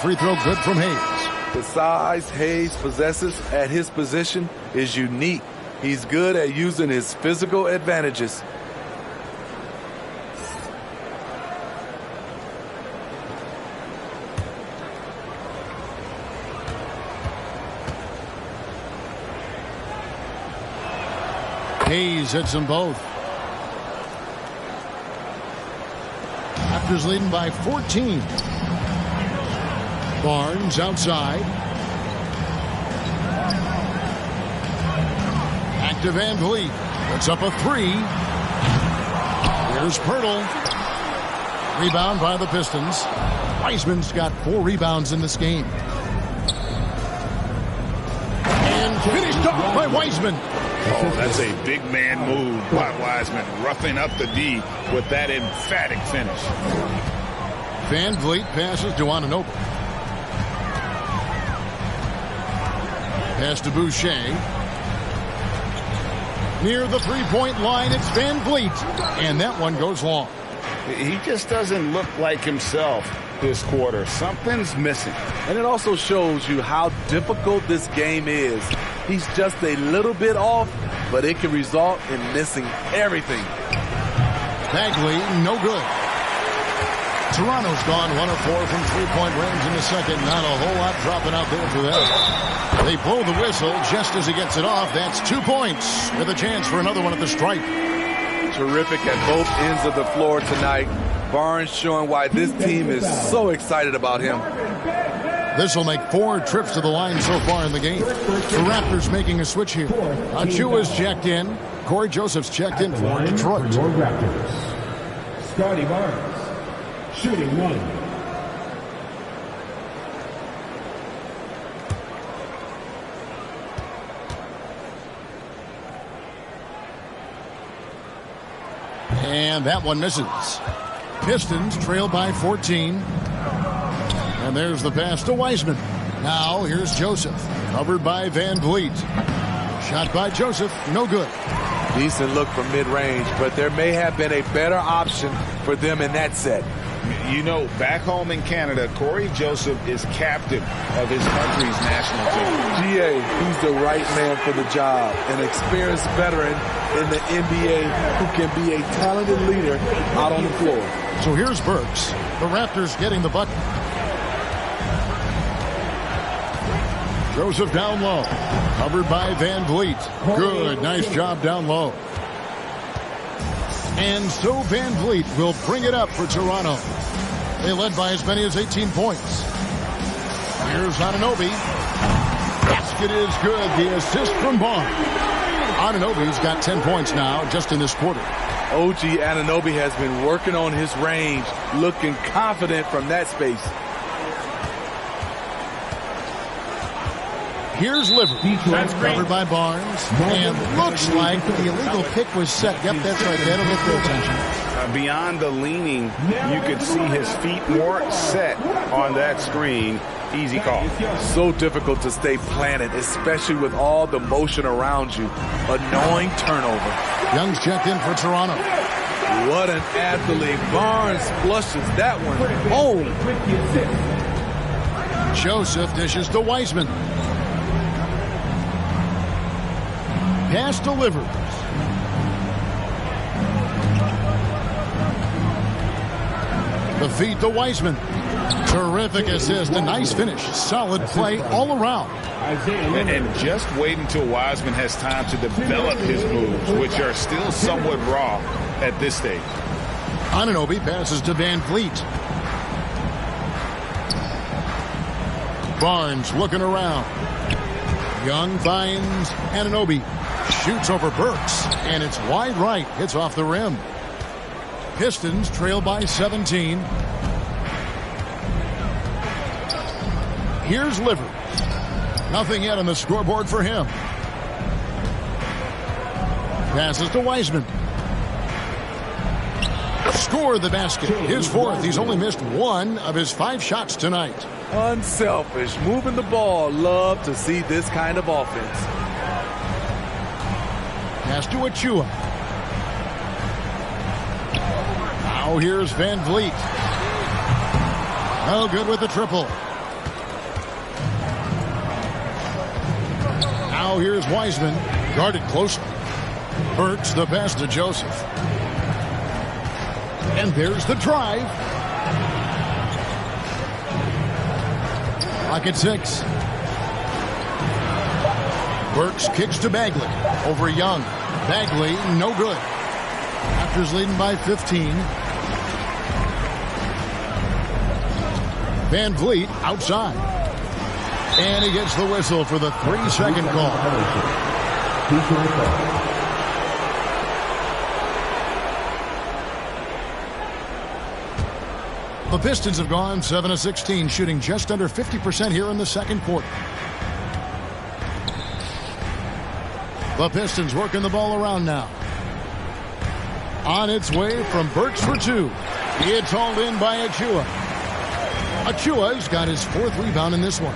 Free throw good from Hayes.
The size Hayes possesses at his position is unique. He's good at using his physical advantages.
Hayes hits them both. Raptors leading by 14. Barnes outside. Back to Van Vliet. Puts up a 3. Here's Pirtle. Rebound by the Pistons. Wiseman's got 4 rebounds in this game. And finished off by Wiseman.
Oh, that's a big man move by Wiseman, roughing up the D with that emphatic finish.
Van Vliet passes to Anunoby. Pass to Boucher. Near the three-point line, it's Van Vliet. And that one goes long.
He just doesn't look like himself this quarter. Something's missing.
And it also shows you how difficult this game is. He's just a little bit off, but it can result in missing everything.
Bagley, no good. Toronto's gone 1 of 4 from three-point range in the second. Not a whole lot dropping out there for them. They blow the whistle just as he gets it off. That's 2 points with a chance for another one at the stripe.
Terrific at both ends of the floor tonight. Barnes showing why this team is so excited about him.
This will make 4 trips to the line so far in the game. The Raptors making a switch here. Achua's checked in. Corey Joseph's checked in for Detroit.
Your Raptors. Scotty Barnes, shooting 1.
And that one misses. Pistons trail by 14. And there's the pass to Wiseman. Now here's Joseph. Covered by Van Vliet. Shot by Joseph. No good.
Decent look from mid-range, but there may have been a better option for them in that set.
You know, back home in Canada, Corey Joseph is captain of his country's national team.
GA, he's the right man for the job. An experienced veteran in the NBA who can be a talented leader out on the floor.
So here's Burks. The Raptors getting the bucket. Joseph down low. Covered by Van Vliet. Good. Nice job down low. And so Van Vliet will bring it up for Toronto. They led by as many as 18 points. Here's Anunoby. Basket is good. The assist from Barnes. Anunoby's got 10 points now just in this quarter.
OG Anunoby has been working on his range, looking confident from that space.
Here's Liberty. That's covered by Barnes. And looks like the illegal pick was set. Yep, that's right. That'll get their attention.
Beyond the leaning, you could see his feet more set on that screen. Easy call.
So difficult to stay planted, especially with all the motion around you. Annoying turnover.
Young's checked in for Toronto.
What an athlete. Barnes flushes that one home.
Joseph dishes to Wiseman. Pass delivers. The feed to Wiseman. Terrific assist, a nice finish. Solid play all around.
And just wait until Wiseman has time to develop his moves, which are still somewhat raw at this stage.
Anunoby passes to Van Vliet. Barnes looking around. Young finds Anunoby. Shoots over Burks, and it's wide right. Hits off the rim. Pistons trail by 17. Here's Livers. Nothing yet on the scoreboard for him. Passes to Wiseman. Scored the basket. His fourth. He's only missed one of his 5 shots tonight.
Unselfish. Moving the ball. Love to see this kind of offense.
Pass to Achua. Now here's Van Vliet. Oh, good with the triple. Now here's Wiseman. Guarded closely. Burks the pass to Joseph. And there's the drive. Clock at 6. Burks kicks to Bagley. Over Young. Bagley, no good. Raptors leading by 15. Van Vliet outside. And he gets the whistle for the 3-second call. The Pistons have gone 7 of 16, shooting just under 50% here in the second quarter. The Pistons working the ball around now. On its way from Burks for 2. It's hauled in by Achua. Achua's got his 4th rebound in this one.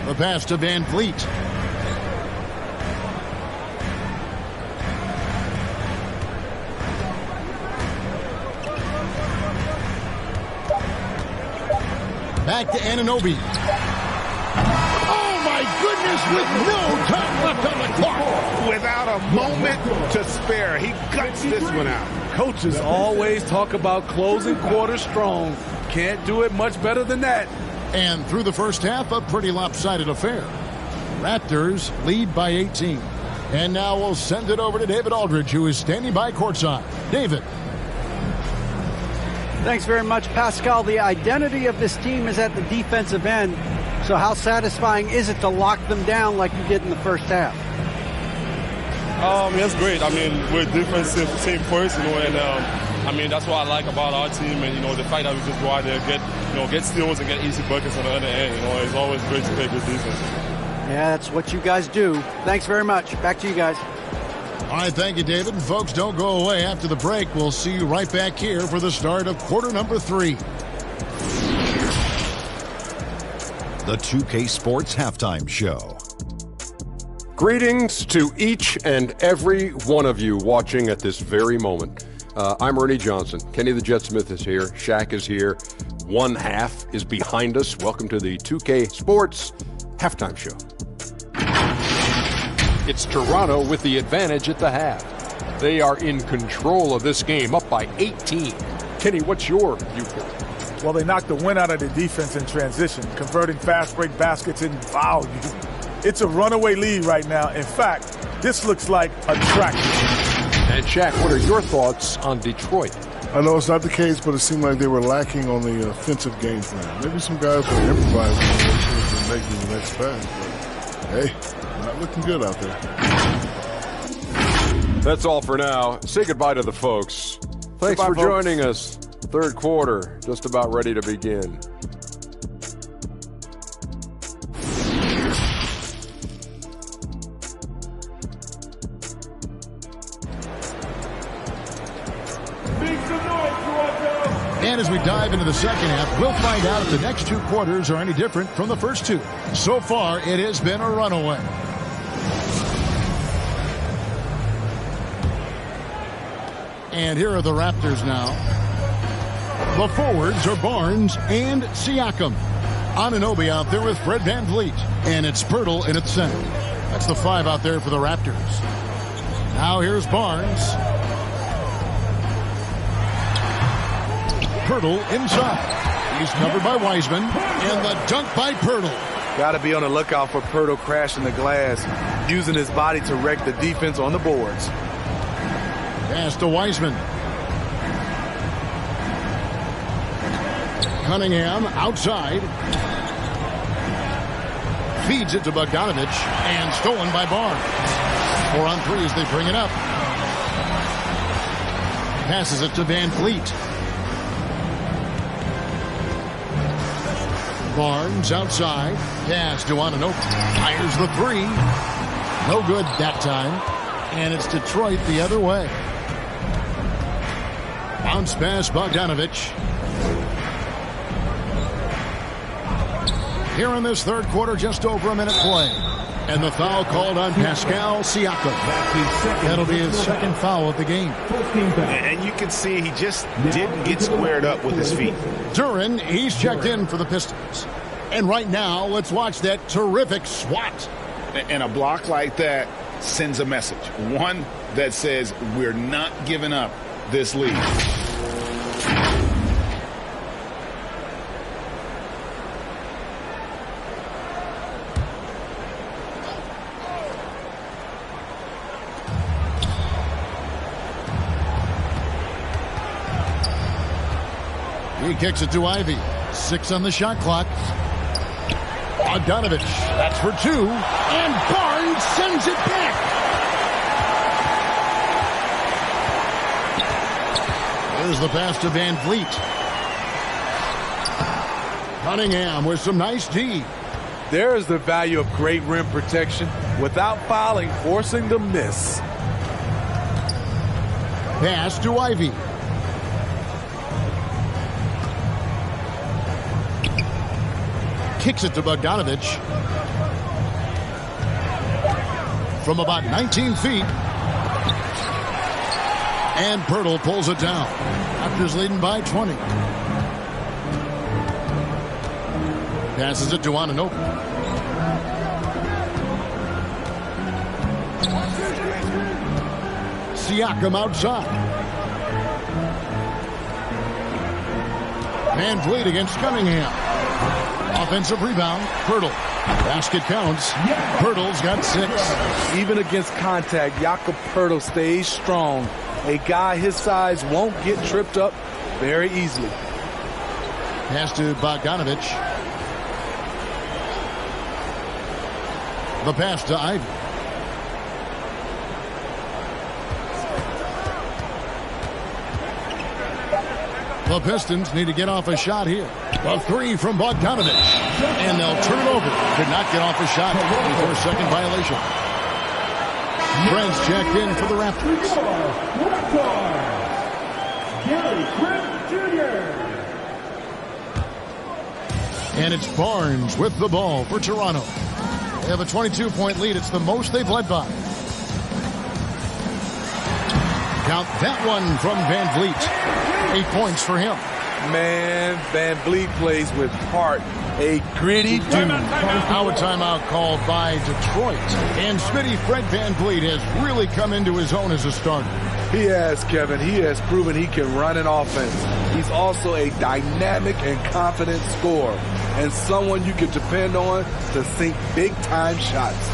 The pass to Van Vliet. Back to Anunoby. Oh, my goodness, with no time left on the clock.
Without a moment to spare, he guts this one out.
Coaches always talk about closing quarters strong. Can't do it much better than that.
And through the first half, a pretty lopsided affair. Raptors lead by 18. And now we'll send it over to David Aldridge, who is standing by courtside. David.
Thanks very much, Pascal. The identity of this team is at the defensive end. So how satisfying is it to lock them down like you did in the first half?
It's great. I mean, we're a defensive team first, and I mean, that's what I like about our team, and the fact that we just go out there, get steals and get easy buckets on the other end. It's always great to play good defense.
Yeah, that's what you guys do. Thanks very much. Back to you guys.
All right, thank you, David. And folks, don't go away. After the break, we'll see you right back here for the start of quarter number 3.
The 2K Sports Halftime Show.
Greetings to each and every one of you watching at this very moment. I'm Ernie Johnson. Kenny the Jet Smith is here. Shaq is here. One half is behind us. Welcome to the 2K Sports Halftime Show. It's Toronto with the advantage at the half. They are in control of this game, up by 18. Kenny, what's your viewpoint?
Well, they knocked the wind out of the defense in transition, converting fast break baskets in volume. It's a runaway lead right now. In fact, this looks like a track.
And Shaq, what are your thoughts on Detroit?
I know it's not the case, but it seemed like they were lacking on the offensive game plan. Maybe some guys were improvising and making the next pass, but hey, not looking good out there.
That's all for now. Say goodbye to the folks. Thanks for joining us. Third quarter, just about ready to begin.
And as we dive into the second half, we'll find out if the next 2 quarters are any different from the first 2. So far, it has been a runaway. And here are the Raptors now. The forwards are Barnes and Siakam. Anunoby out there with Fred Van Vliet. And it's Pirtle in its center. That's the 5 out there for the Raptors. Now here's Barnes. Pirtle inside. He's covered by Wiseman, and the dunk by Pirtle.
Got to be on the lookout for Pirtle crashing the glass, using his body to wreck the defense on the boards.
Pass to Wiseman. Cunningham outside. Feeds it to Bogdanovich, and stolen by Barnes. 4 on 3 as they bring it up. Passes it to Van Fleet. Barnes outside. Pass to Anunoby. Fires the 3. No good that time. And it's Detroit the other way. Bounce pass Bogdanovich. Here in this third quarter, just over a minute play. And the foul called on Pascal Siakam. That'll be his second foul of the game.
And you can see he just didn't get squared up with his feet.
Duren, he's checked in for the Pistons. And right now, let's watch that terrific swat.
And a block like that sends a message. One that says we're not giving up this lead.
He kicks it to Ivy. 6 on the shot clock. Bogdanovich, that's for 2. And Barnes sends it back. There's the pass to Van Fleet. Cunningham with some nice D.
There is the value of great rim protection without fouling, forcing the miss.
Pass to Ivy. Kicks it to Bogdanovich. From about 19 feet. And Pirtle pulls it down. Raptors leading by 20. Passes it to Anunoby. Siakam outside. Van Fleet against Cunningham. Offensive rebound. Pirtle. Basket counts. Pirtle's got 6.
Even against contact, Jakob Pirtle stays strong. A guy his size won't get tripped up very easily.
Pass to Bogdanovich. The pass to Ivy. The Pistons need to get off a shot here. A 3 from Bogdanovich. And they'll turn it over. Could not get off a shot before a second violation. Brent's checked in for the Raptors. And it's Barnes with the ball for Toronto. They have a 22-point lead. It's the most they've led by. Count that one from Van Fleet. 8 points for him.
Man, Van Vliet plays with heart. A gritty dude.
Now a timeout called by Detroit. And Smitty, Fred Van Vliet has really come into his own as a starter.
He has, Kevin. He has proven he can run an offense. He's also a dynamic and confident scorer. And someone you can depend on to sink big-time shots.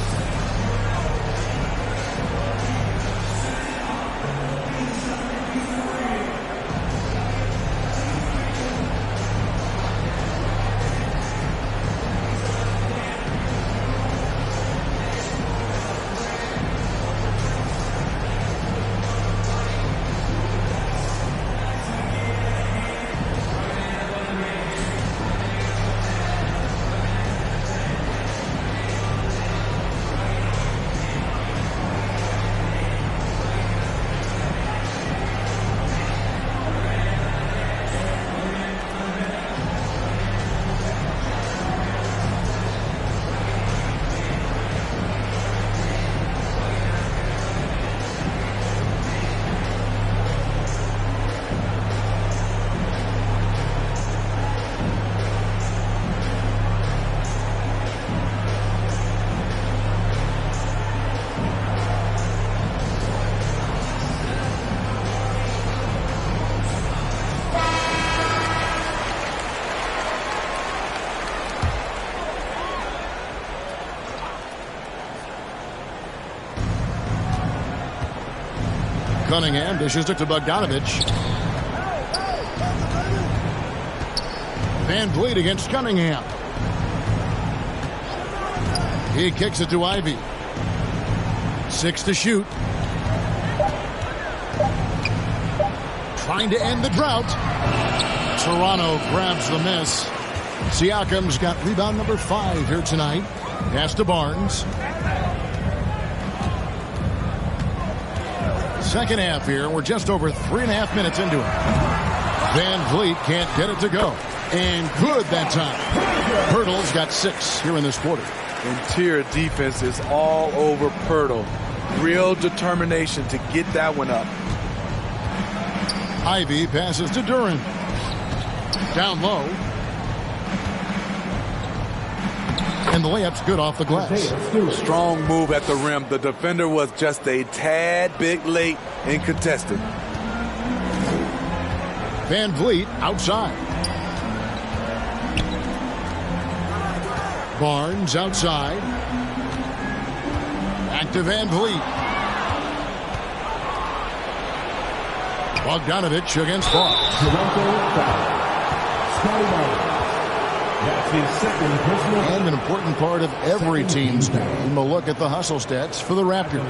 Cunningham dishes it to Bogdanovich. Van Vliet against Cunningham. He kicks it to Ivy. 6 to shoot. Trying to end the drought. Toronto grabs the miss. Siakam's got rebound number 5 here tonight. Pass to Barnes. Second half here. We're just over 3.5 minutes into it. Van Vliet can't get it to go. And good that time. Pirtle's got 6 here in this quarter.
Interior defense is all over Pirtle. Real determination to get that one up.
Ivy passes to Duren. Down low. And the layup's good off the glass.
Strong move at the rim. The defender was just a tad bit late in contesting.
Van Vliet outside. Barnes outside. Back to Van Vliet. Bogdanovich against Barnes. And an important part of every team's game. A look at the hustle stats for the Raptors.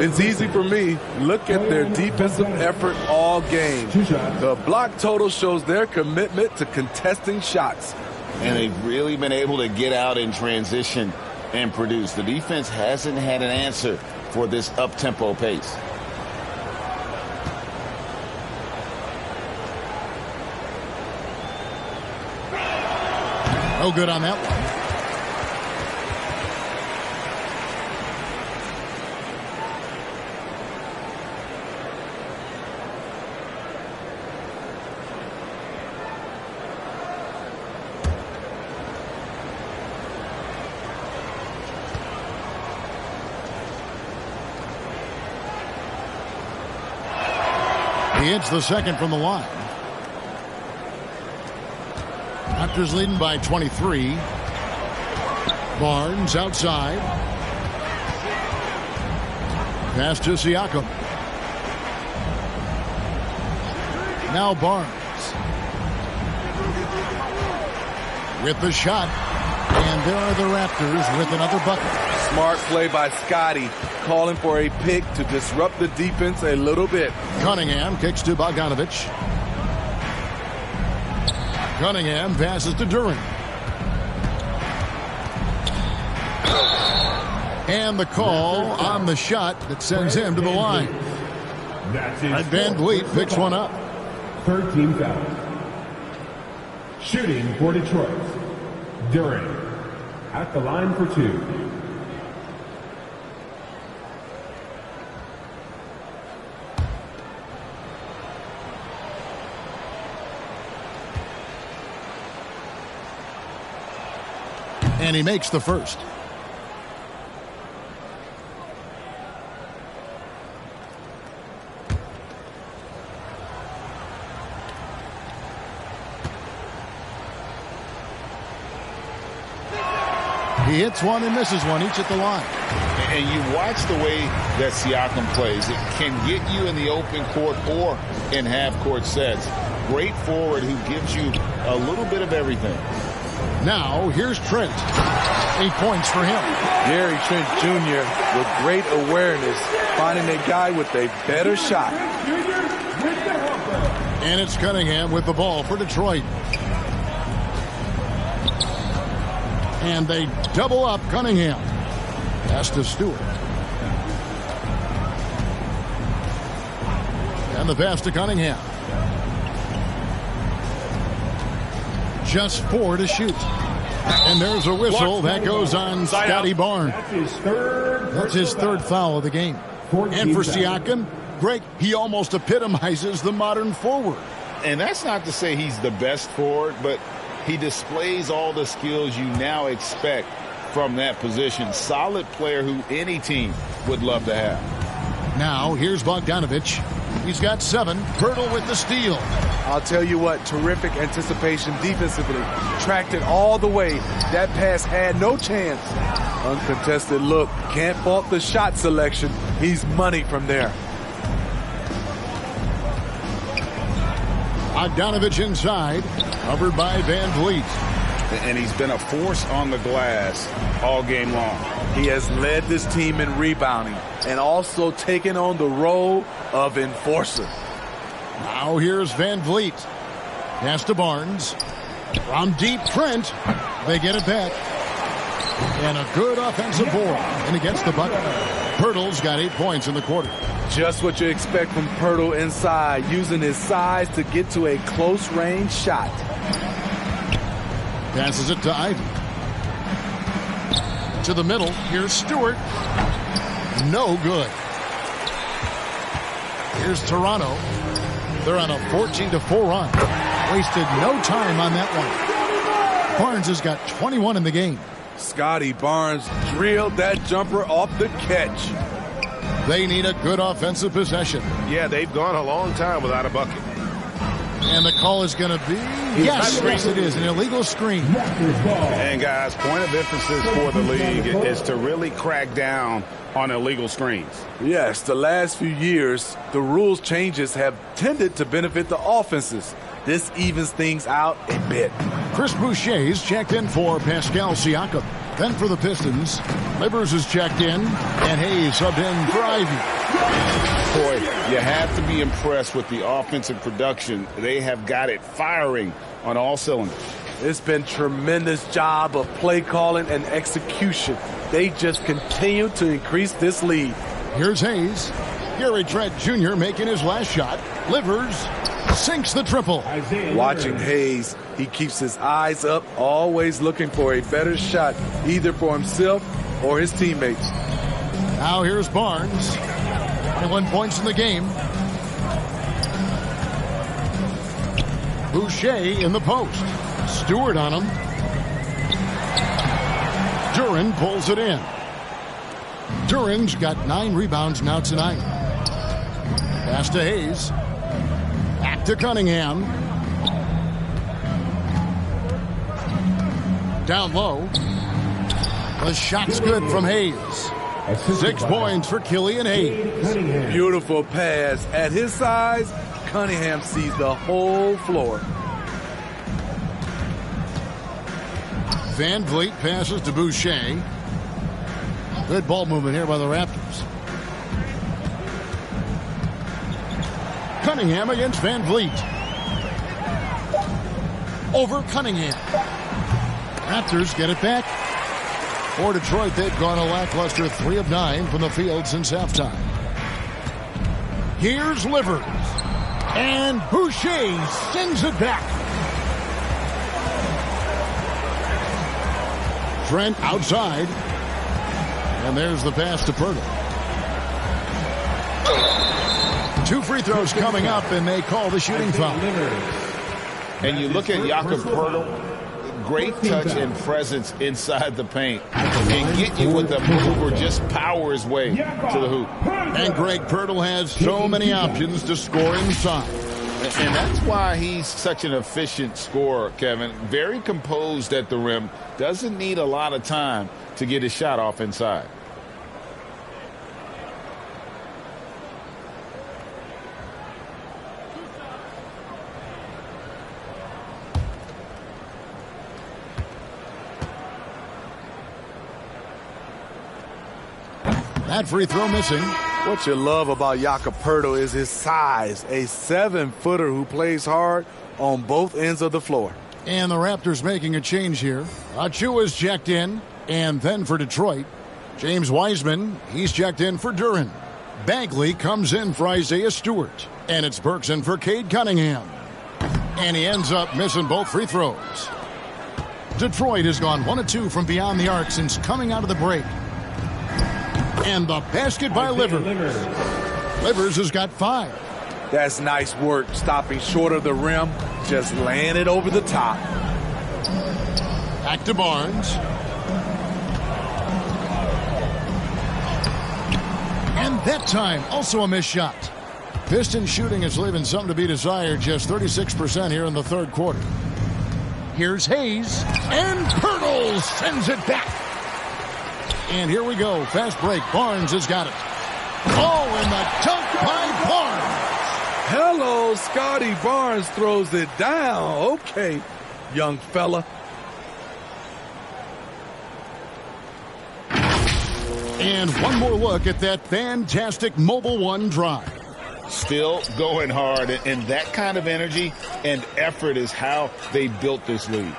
It's easy for me. Look at their defensive effort all game. The block total shows their commitment to contesting shots.
And they've really been able to get out in transition and produce. The defense hasn't had an answer for this up-tempo pace.
No good on that one. He hits the second from the line. Raptors leading by 23. Barnes outside. Pass to Siakam. Now Barnes. With the shot. And there are the Raptors with another bucket.
Smart play by Scotty, calling for a pick to disrupt the defense a little bit.
Cunningham kicks to Bogdanovich. Cunningham passes to Duren. And the call on the shot that sends him to the line. And Van Vliet picks one up.
13 fouls. Shooting for Detroit. Duren at the line for 2.
And he makes the first. He hits one and misses one, each at the line.
And you watch the way that Siakam plays. It can get you in the open court or in half-court sets. Great forward who gives you a little bit of everything.
Now, here's Trent. 8 points for him.
Gary Trent Jr. with great awareness, finding a guy with a better shot.
And it's Cunningham with the ball for Detroit. And they double up Cunningham. Pass to Stewart. And the pass to Cunningham. Just 4 to shoot. And there's a whistle that goes on Scotty Barnes. That's his third foul of the game. And for Siakam, Greg, he almost epitomizes the modern forward.
And that's not to say he's the best forward, but he displays all the skills you now expect from that position. Solid player who any team would love to have.
Now, here's Bogdanovich. He's got 7. Pirtle with the steal.
I'll tell you what, terrific anticipation defensively. Tracked it all the way. That pass had no chance. Uncontested look. Can't fault the shot selection. He's money from there.
Bogdanovich inside, covered by Van Vliet.
And he's been a force on the glass all game long.
He has led this team in rebounding and also taken on the role of enforcer.
Now here's Van Vliet. Pass to Barnes. From deep, Trent. They get it back. And a good offensive board. And he gets the bucket. Pirtle's got 8 points in the quarter.
Just what you expect from Pirtle inside, using his size to get to a close-range shot.
Passes it to Ivy. To the middle. Here's Stewart. No good. Here's Toronto. They're on a 14-4 run. Wasted no time on that one. Barnes has got 21 in the game.
Scotty Barnes drilled that jumper off the catch.
They need a good offensive possession.
Yeah, they've gone a long time without a bucket.
And the call is going to be, yes, it is, an illegal screen.
And guys, point of emphasis for the league is to really crack down on illegal screens.
Yes, the last few years, the rules changes have tended to benefit the offenses. This evens things out a bit.
Chris Boucher's checked in for Pascal Siakam. Then for the Pistons, Livers is checked in, and Hayes subbed in for Ivy.
Boy, you have to be impressed with the offensive production. They have got it firing on all cylinders.
It's been tremendous job of play calling and execution. They just continue to increase this lead.
Here's Hayes. Gary Trent Jr. making his last shot. Livers sinks the triple.
Watching Hayes, he keeps his eyes up, always looking for a better shot, either for himself or his teammates.
Now here's Barnes. 21 points in the game. Boucher in the post. Stewart on him. Duran pulls it in. Duran's got 9 rebounds now tonight. Pass to Hayes. Back to Cunningham. Down low. The shot's good from Hayes. 6 points for Killian Hayes.
Beautiful pass. At his size, Cunningham sees the whole floor.
Van Vliet passes to Boucher. Good ball movement here by the Raptors. Cunningham against Van Vliet. Over Cunningham. Raptors get it back. For Detroit, they've gone a lackluster 3 of 9 from the field since halftime. Here's Livers. And Boucher sends it back. Trent outside. And there's the pass to Pirtle. 2 free throws coming up, and they call the shooting foul.
And you look at Jakob Pirtle, great touch and presence inside the paint. Can get you with a move or just power his way to the hoop.
And Greg Pirtle has so many options to score inside.
And that's why he's such an efficient scorer, Kevin. Very composed at the rim. Doesn't need a lot of time to get his shot off inside.
That free throw missing.
What you love about Jakob Pirtle is his size. A 7-footer who plays hard on both ends of the floor.
And the Raptors making a change here. Achua's checked in. And then for Detroit, James Wiseman, he's checked in for Duran. Bagley comes in for Isaiah Stewart. And it's Burks in for Cade Cunningham. And he ends up missing both free throws. Detroit has gone 1 of 2 from beyond the arc since coming out of the break. And the basket by Livers. Livers has got 5.
That's nice work, stopping short of the rim, just laying it over the top.
Back to Barnes. And that time, also a missed shot. Piston shooting is leaving something to be desired, just 36% here in the third quarter. Here's Hayes, and Pirtle sends it back. And here we go. Fast break. Barnes has got it. Oh, and the dunk by Barnes.
Hello, Scotty Barnes throws it down. Okay, young fella.
And one more look at that fantastic Mobile One drive.
Still going hard, and that kind of energy and effort is how they built this league.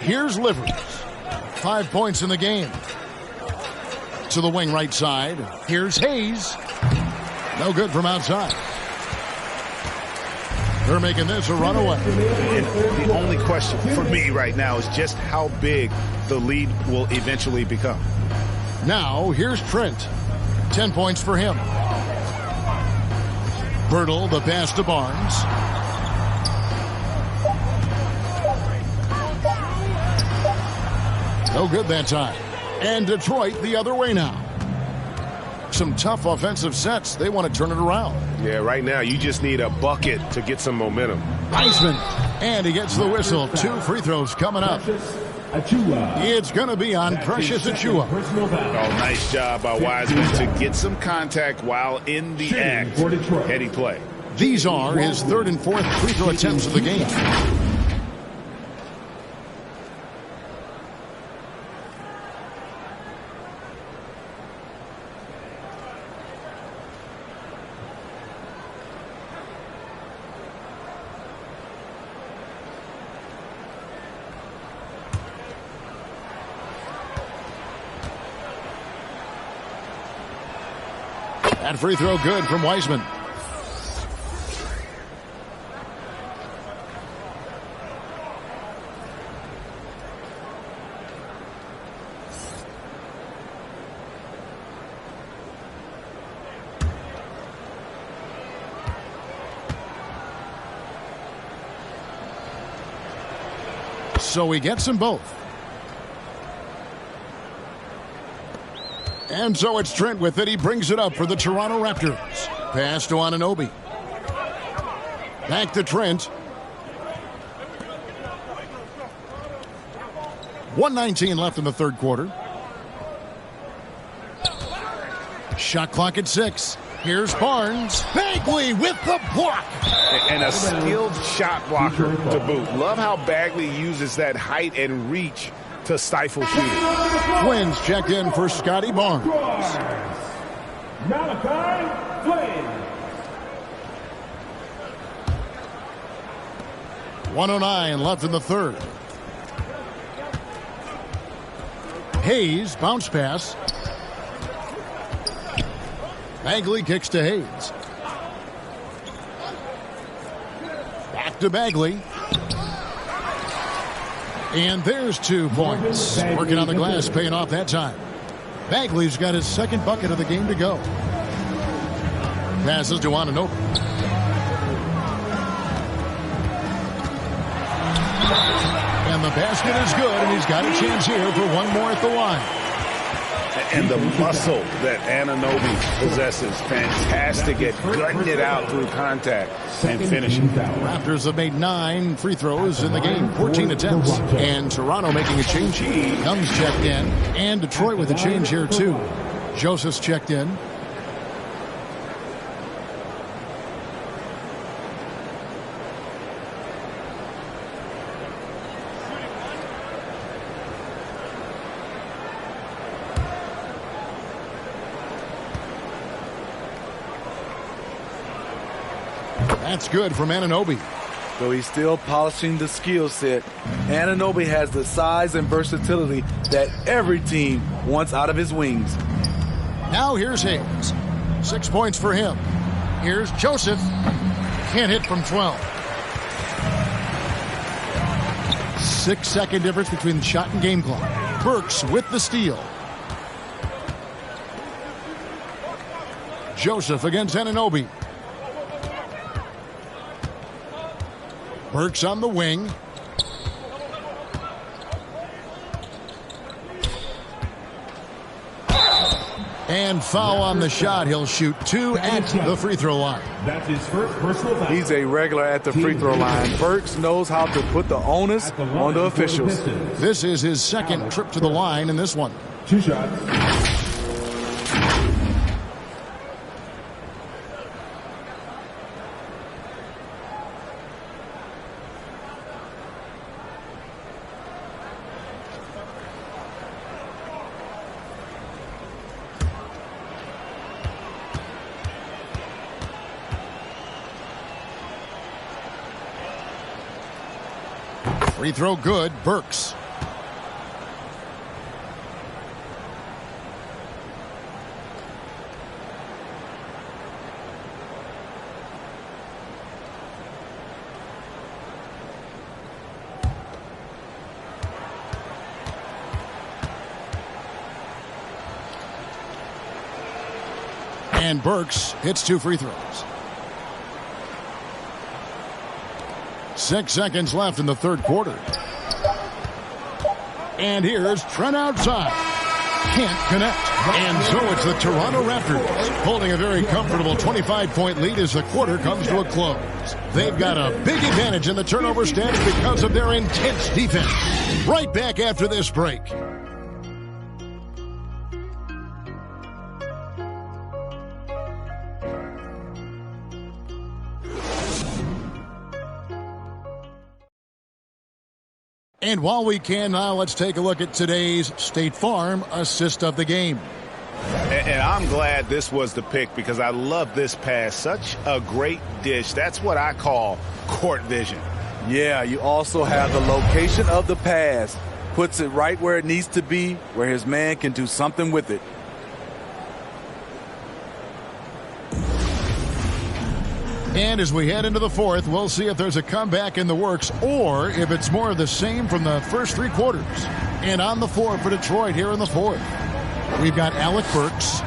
Here's Livers. 5 points in the game. To the wing right side. Here's Hayes. No good from outside. They're making this a runaway.
And the only question for me right now is just how big the lead will eventually become.
Now, here's Trent. 10 points for him. Bertle, the pass to Barnes. No good that time. And Detroit the other way now. Some tough offensive sets. They want to turn it around.
Yeah, right now you just need a bucket to get some momentum.
Wiseman. And he gets the whistle. 2 free throws coming up. It's going to be on Precious Achiuwa.
Oh, nice job by Wiseman to get some contact while in the act. Heady play.
These are his 3rd and 4th free throw attempts of the game. That free throw good from Wiseman. So he gets them both. And so it's Trent with it. He brings it up for the Toronto Raptors. Pass to Anunoby. Back to Trent. 1:19 left in the third quarter. Shot clock at 6. Here's Barnes. Bagley with the block.
And a skilled shot blocker to boot. Love how Bagley uses that height and reach to stifle shooting.
Twins check in for Scotty Barnes.
Malachi Flynn.
1:09 left in the third. Hayes, bounce pass. Bagley kicks to Hayes. Back to Bagley. And there's 2 points. Working on the glass, paying off that time. Bagley's got his 2nd bucket of the game to go. Passes to Anunoby. And the basket is good, and he's got a chance here for one more at the line.
And the muscle that Anunoby possesses, fantastic at gutting it out through contact and finishing.
Raptors have made 9 free throws in the game, 14 attempts. And Toronto making a change. Young's checked in, and Detroit with a change here too. Joseph's checked in. That's good from Anunoby.
So he's still polishing the skill set. Anunoby has the size and versatility that every team wants out of his wings.
Now here's Hayes. 6 points for him. Here's Joseph. Can't hit from 12. 6-second difference between the shot and game clock. Burks with the steal. Joseph against Anunoby. Burks on the wing. And foul on the shot. He'll shoot 2 at the free throw line.
That's his first personal foul.
He's a regular at the free throw line. Burks knows how to put the onus on the officials.
This is his 2nd trip to the line in this one.
2 shots.
Free throw good. Burks. And Burks hits 2 free throws. 6 seconds left in the third quarter. And here's Trent outside. Can't connect. And so it's the Toronto Raptors holding a very comfortable 25-point lead as the quarter comes to a close. They've got a big advantage in the turnover stats because of their intense defense. Right back after this break. And while we can now, let's take a look at today's State Farm assist of the game.
And I'm glad this was the pick because I love this pass. Such a great dish. That's what I call court vision.
Yeah, you also have the location of the pass. Puts it right where it needs to be, where his man can do something with it.
And as we head into the fourth, we'll see if there's a comeback in the works or if it's more of the same from the first 3 quarters. And on the floor for Detroit here in the fourth, we've got Alec Burks.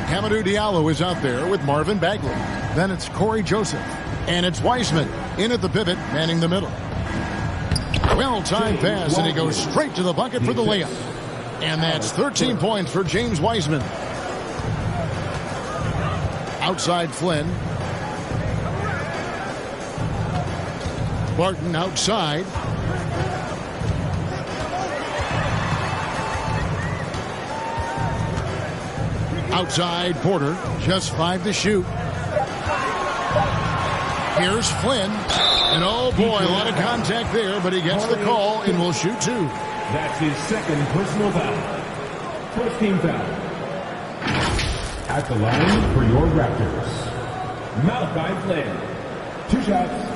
Hamidou Diallo is out there with Marvin Bagley. Then it's Corey Joseph. And it's Wiseman in at the pivot, manning the middle. Well-timed pass, and he goes straight to the bucket for the layup. And that's 13 points for James Wiseman. Outside Flynn. Barton outside. Outside Porter, just 5 to shoot. Here's Flynn. And oh boy, a lot of contact there, but he gets the call and will shoot 2.
That's his second personal foul. First team foul. At the line for your Raptors, Malachi Flynn. 2 shots.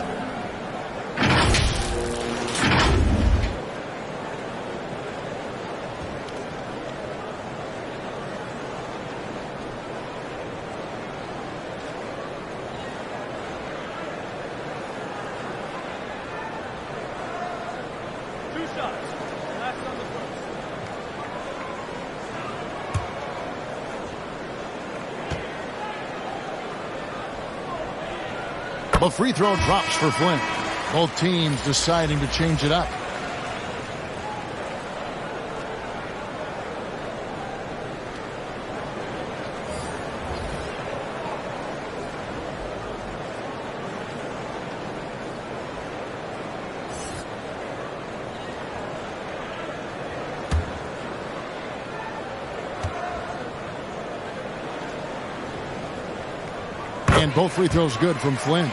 A free throw drops for Flynn. Both teams deciding to change it up. And both free throws good from Flynn.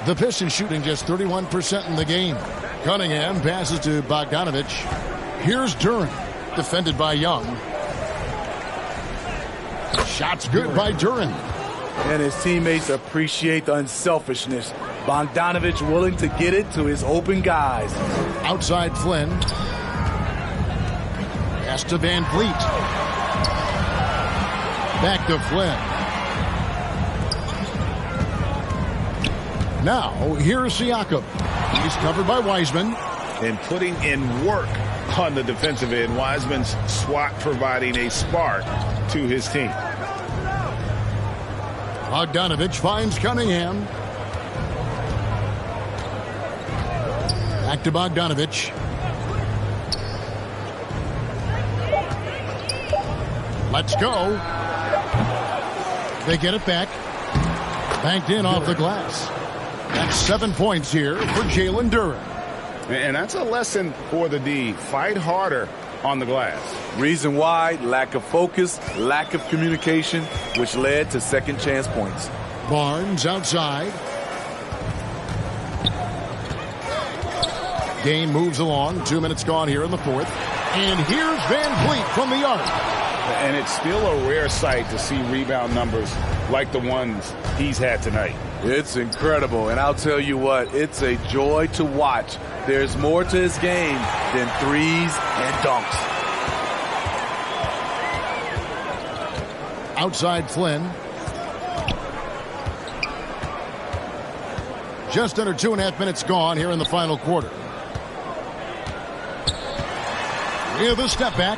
The Pistons shooting just 31% in the game. Cunningham passes to Bogdanovich. Here's Duren, defended by Young. Shots good by Duren.
And his teammates appreciate the unselfishness. Bogdanovich willing to get it to his open guys.
Outside Flynn. Pass to Van Vliet. Back to Flynn. Now, here's Siakam. He's covered by Wiseman.
And putting in work on the defensive end. Wiseman's swat providing a spark to his team.
Bogdanovich finds Cunningham. Back to Bogdanovich. Let's go. They get it back. Banked in off the glass. That's 7 points here for Jalen Duren.
And that's a lesson for the D. Fight harder on the glass.
Reason why, lack of focus, lack of communication, which led to second chance points.
Barnes outside. Game moves along. 2 minutes gone here in the fourth. And here's Van Vliet from the arc.
And it's still a rare sight to see rebound numbers like the ones he's had tonight.
It's incredible, and I'll tell you what, it's a joy to watch. There's more to his game than threes and dunks.
Outside Flynn. Just under 2.5 minutes gone here in the final quarter. With a step back.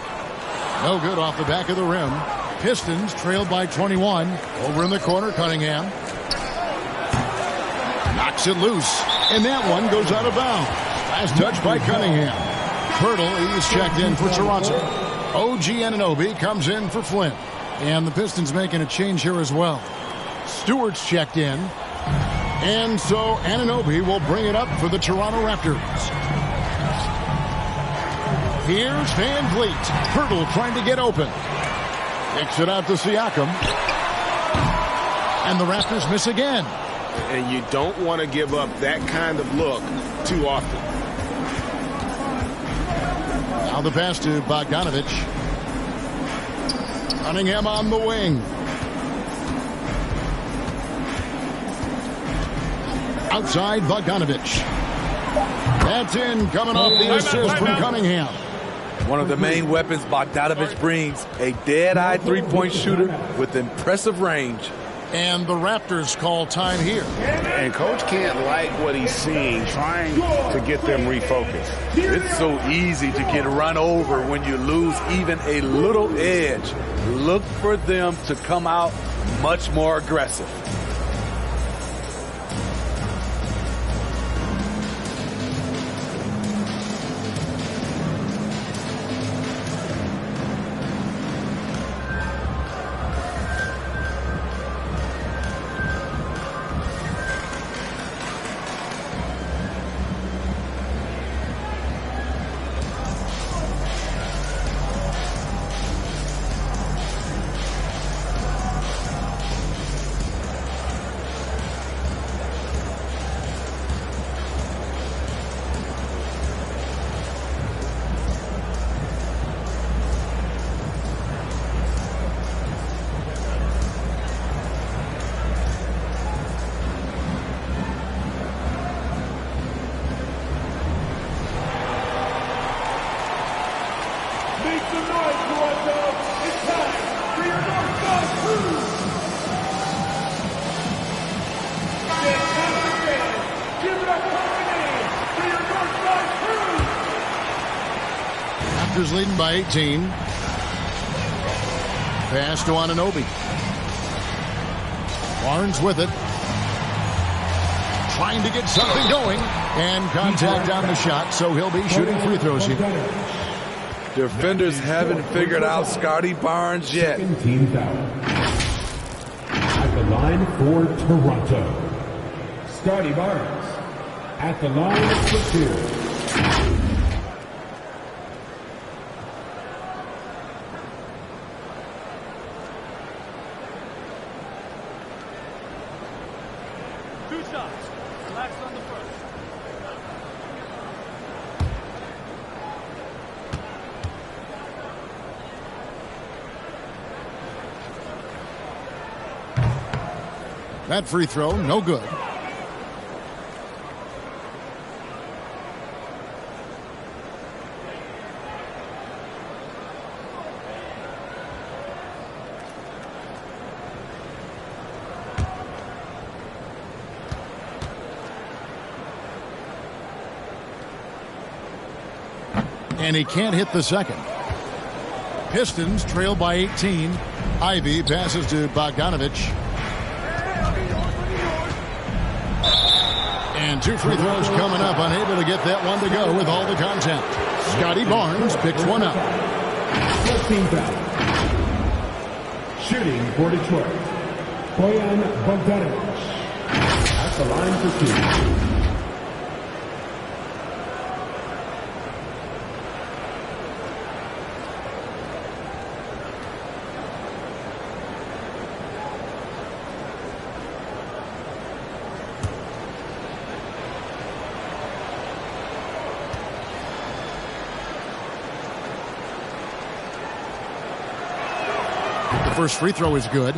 No good off the back of the rim. Pistons trailed by 21. Over in the corner, Cunningham. Knocks it loose. And that one goes out of bounds. Last touch by Cunningham. Pirtle, he's checked in for Toronto. OG Anunoby comes in for Flynn. And the Pistons making a change here as well. Stewart's checked in. And so Anunoby will bring it up for the Toronto Raptors. Here's Van Vliet. Pirtle trying to get open. Kicks it out to Siakam. And the Raptors miss again.
And you don't want to give up that kind of look too often.
Now the pass to Bogdanovich. Cunningham on the wing. Outside Bogdanovich. That's in, coming off the assist from Cunningham.
One of the main weapons Bogdanovich brings, a dead-eye three-point shooter with impressive range.
And the Raptors call time here.
And Coach can't like what he's seeing, trying to get them refocused.
It's so easy to get run over when you lose even a little edge. Look for them to come out much more aggressive.
Raptors leading by 18. Pass to Anunoby. Barnes with it. Trying to get something going. And contact on the shot, so he'll be shooting free throws here.
Defenders haven't figured out Scotty Barnes yet.
Team foul. At the line for Toronto, Scotty Barnes. At the line for two.
That free throw, no good. And he can't hit the second. Pistons trail by 18. Ivy passes to Bogdanovich. And two free throws coming up, unable to get that one to go with all the contact. Scotty Barnes picks one up.
14 foul. Shooting for Detroit, Bojan Bogdanovich. At the line for two.
First free throw is good.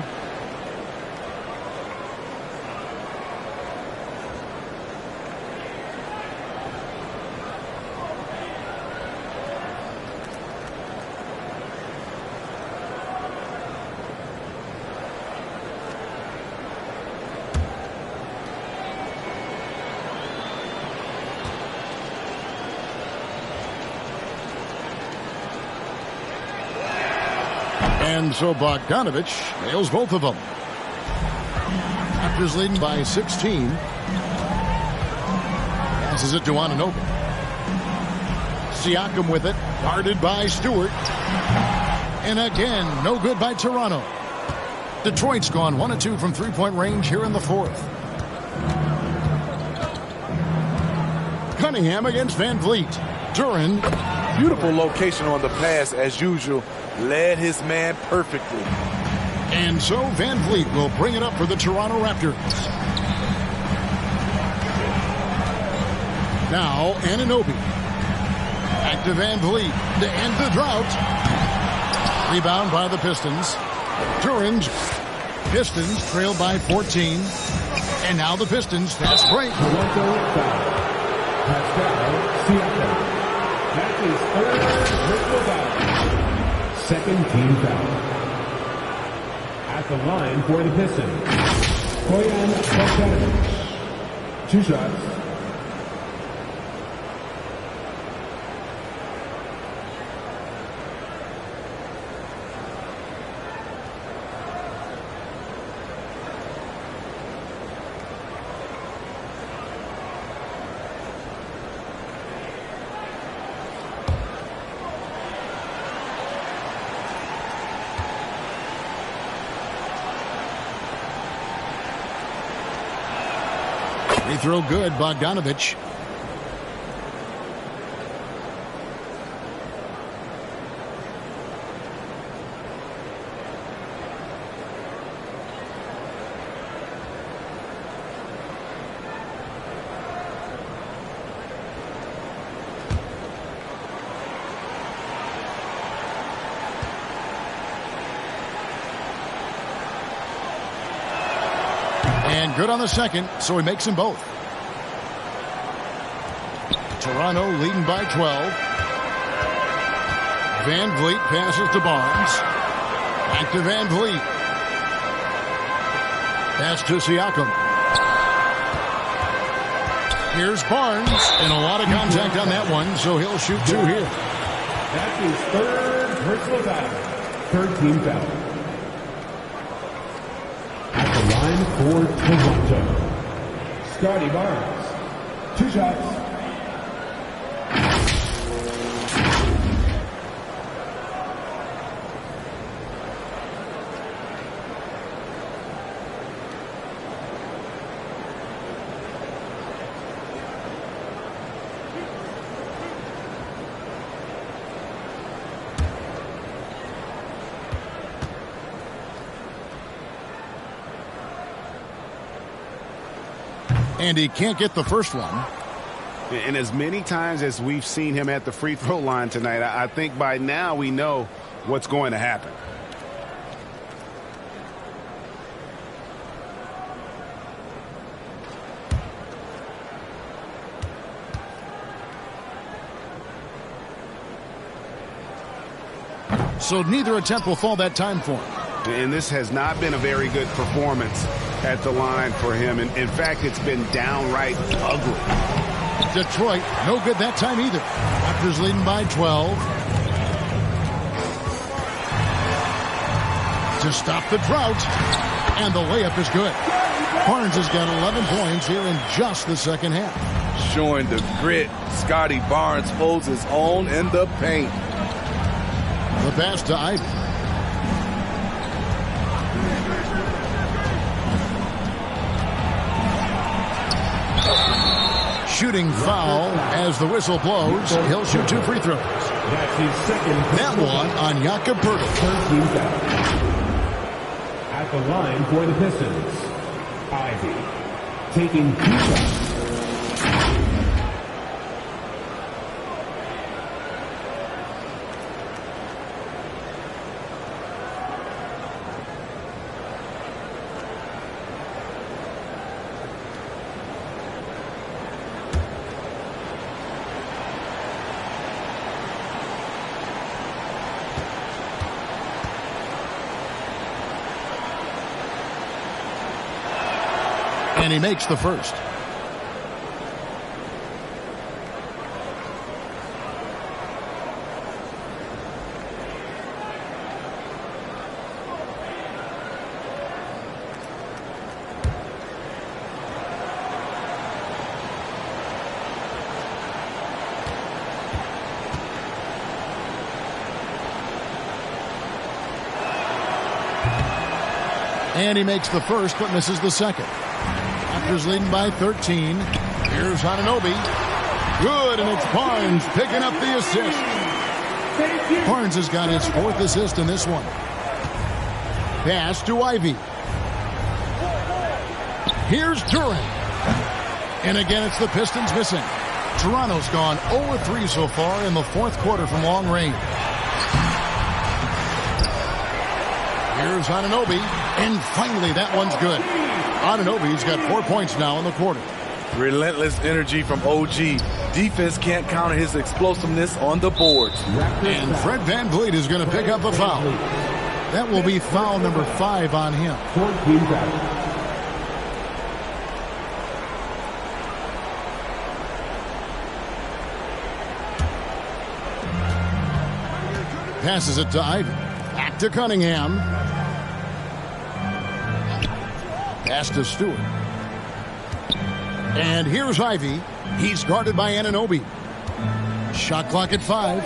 And so Bogdanovich nails both of them. Raptors leading by 16. Passes it to Anunoby. Siakam with it. Guarded by Stewart. And again, no good by Toronto. Detroit's gone 1 of 2 from three-point range here in the fourth. Cunningham against Van Vliet. Duran.
Beautiful location on the pass as usual. Led his man perfectly.
And so Van Vliet will bring it up for the Toronto Raptors. Now Anunoby. Back to Van Vliet to end the drought. Rebound by the Pistons. Duran. Pistons trail by 14. And now the Pistons fast break.
That is third personal foul. Second team foul. At the line for the Pistons, Bojan Bogdanović. 2 shots.
Free throw good, Bogdanovich. And good on the second, so he makes them both. Toronto leading by 12. Van Vliet passes to Barnes. Back to Van Vliet. Pass to Siakam. Here's Barnes, and a lot of contact on that one, so he'll shoot 2 here.
That is third personal foul. Third team foul. At the line for Toronto, Scotty Barnes. 2 shots.
And he can't get the first one.
And as many times as we've seen him at the free throw line tonight, I think by now we know what's going to happen.
So neither attempt will fall that time for him.
And this has not been a very good performance at the line for him. And in fact, it's been downright ugly.
Detroit, no good that time either. Raptors leading by 12. To stop the drought. And the layup is good. Barnes has got 11 points here in just the second half.
Showing the grit. Scotty Barnes holds his own in the paint.
The pass to Ivy. Shooting foul as the whistle blows. He'll shoot 2 free throws.
That's his second.
That one on Jakob Poeltl.
Third team foul. At the line for the Pistons, Ivy taking 2 shots.
And he makes the first. And he makes the first, but misses the second. Raptors leading by 13. Here's Anunoby. Good, and it's Barnes picking up the assist. Barnes has got his 4th assist in this one. Pass to Ivy. Here's Durant. And again, it's the Pistons missing. Toronto's gone 0-3 so far in the 4th quarter from long range. Here's Anunoby. And finally, that one's good. Anunoby's got 4 points now in the quarter.
Relentless energy from OG. Defense can't counter his explosiveness on the boards.
And Fred VanVleet is going to pick up a foul. That will be foul number 5 on him. Passes it to Ivy. Back to Cunningham. Pass to Stewart. And here's Ivy. He's guarded by Anunoby. Shot clock at 5.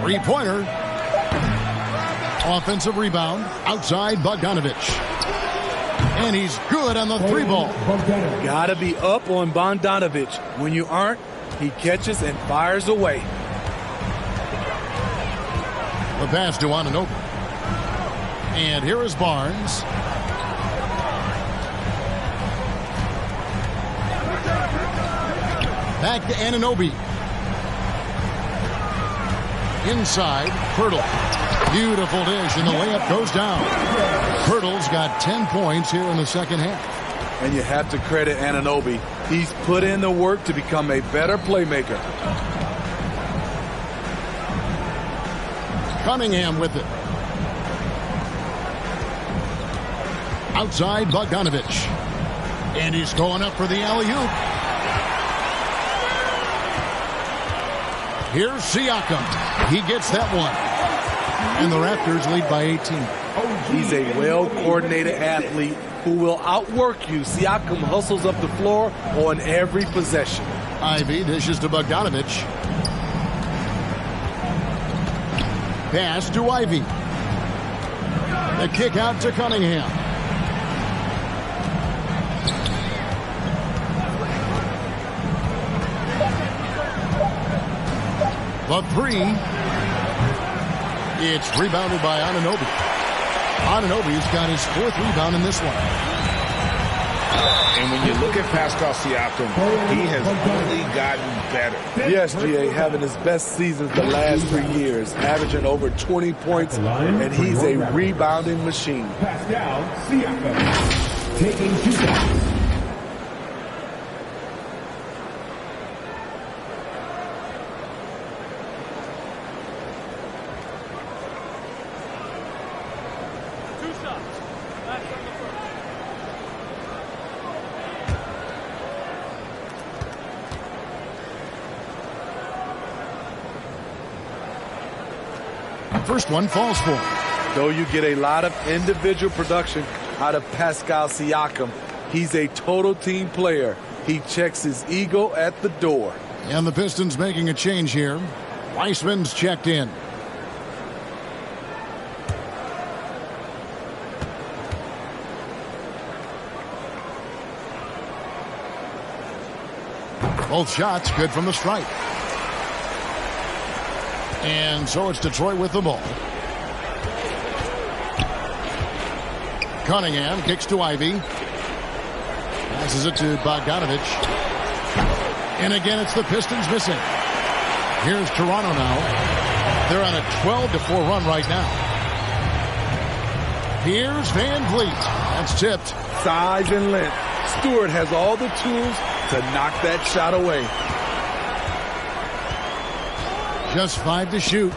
3-pointer. Offensive rebound. Outside Bogdanovich. And he's good on the 3-ball.
Gotta be up on Bogdanovich. When you aren't, he catches and fires away.
The pass to Anunoby. And here is Barnes. Back to Anunoby. Inside, Pirtle. Beautiful dish, and the layup goes down. Pirtle's got 10 points here in the second half.
And you have to credit Anunoby. He's put in the work to become a better playmaker.
Cunningham with it. Outside Bogdanovich. And he's going up for the alley-oop. Here's Siakam. He gets that one. And the Raptors lead by 18.
He's a well-coordinated athlete who will outwork you. Siakam hustles up the floor on every possession.
Ivy dishes to Bogdanovich. Pass to Ivy. The kick out to Cunningham. The 3. It's rebounded by Anunoby. Anunoby's got his 4th rebound in this one.
And when you look at Pascal Siakam, he has only gotten better.
Yes, GA, having his best seasons the last 3 years, averaging over 20 points, and he's a rebounding machine.
Pascal Siakam taking 2 shots.
First one falls for him.
Though you get a lot of individual production out of Pascal Siakam, he's a total team player. He checks his ego at the door.
And the Pistons making a change here. Weissman's checked in. Both shots good from the stripe. And so it's Detroit with the ball. Cunningham kicks to Ivy. Passes it to Bogdanovich. And again, it's the Pistons missing. Here's Toronto now. They're on a 12-4 run right now. Here's VanVleet. That's tipped.
Size and length. Stewart has all the tools to knock that shot away.
Just 5 to shoot.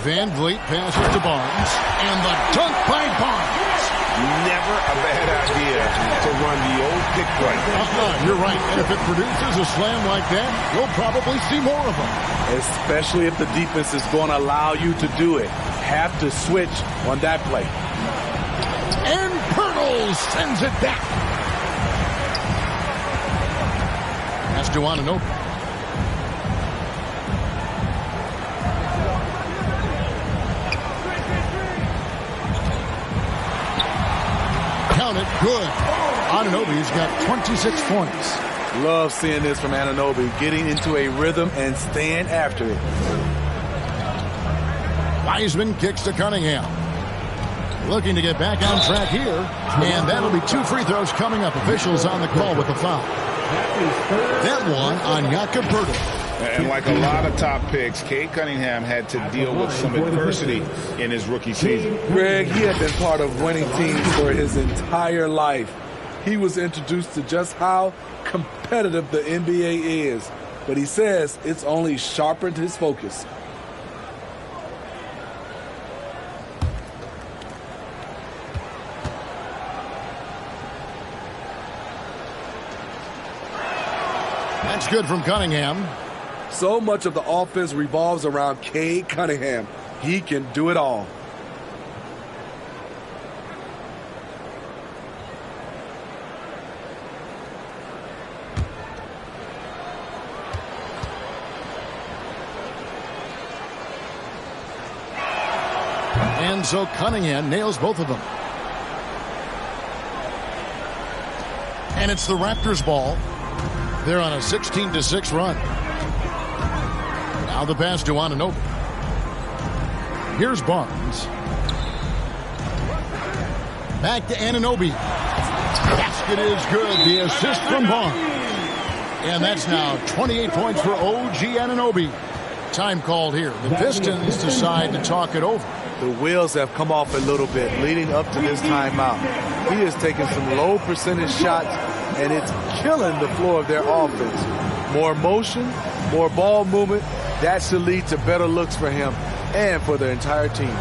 VanVleet passes to Barnes. And the dunk by Barnes.
Never a bad idea to run the old pick play.
You're right. And if it produces a slam like that, you'll probably see more of them.
Especially if the defense is going to allow you to do it. Have to switch on that play.
And Pirtle sends it back. That's Anunoby. It good. Anunoby's got 26 points.
Love seeing this from Anunoby, getting into a rhythm and staying after it.
Wiseman kicks to Cunningham. Looking to get back on track here. And that'll be 2 free throws coming up. Officials on the call with the foul. That one on Jakob Poeltl.
And like a lot of top picks, Cade Cunningham had to deal with some adversity in his rookie season.
Greg, he had been part of winning teams for his entire life. He was introduced to just how competitive the NBA is. But he says it's only sharpened his focus.
That's good from Cunningham.
So much of the offense revolves around Cade Cunningham. He can do it all.
And so Cunningham nails both of them. And it's the Raptors ball. They're on a 16-6 run. Now the pass to Anunoby. Here's Barnes. Back to Anunoby. Basket is good. The assist from Barnes. And that's now 28 points for OG Anunoby. Time called here. The Pistons decide to talk it over.
The wheels have come off a little bit leading up to this timeout. He has taken some low percentage shots, and it's killing the floor of their offense. More motion, more ball movement. That should lead to better looks for him and for the entire team.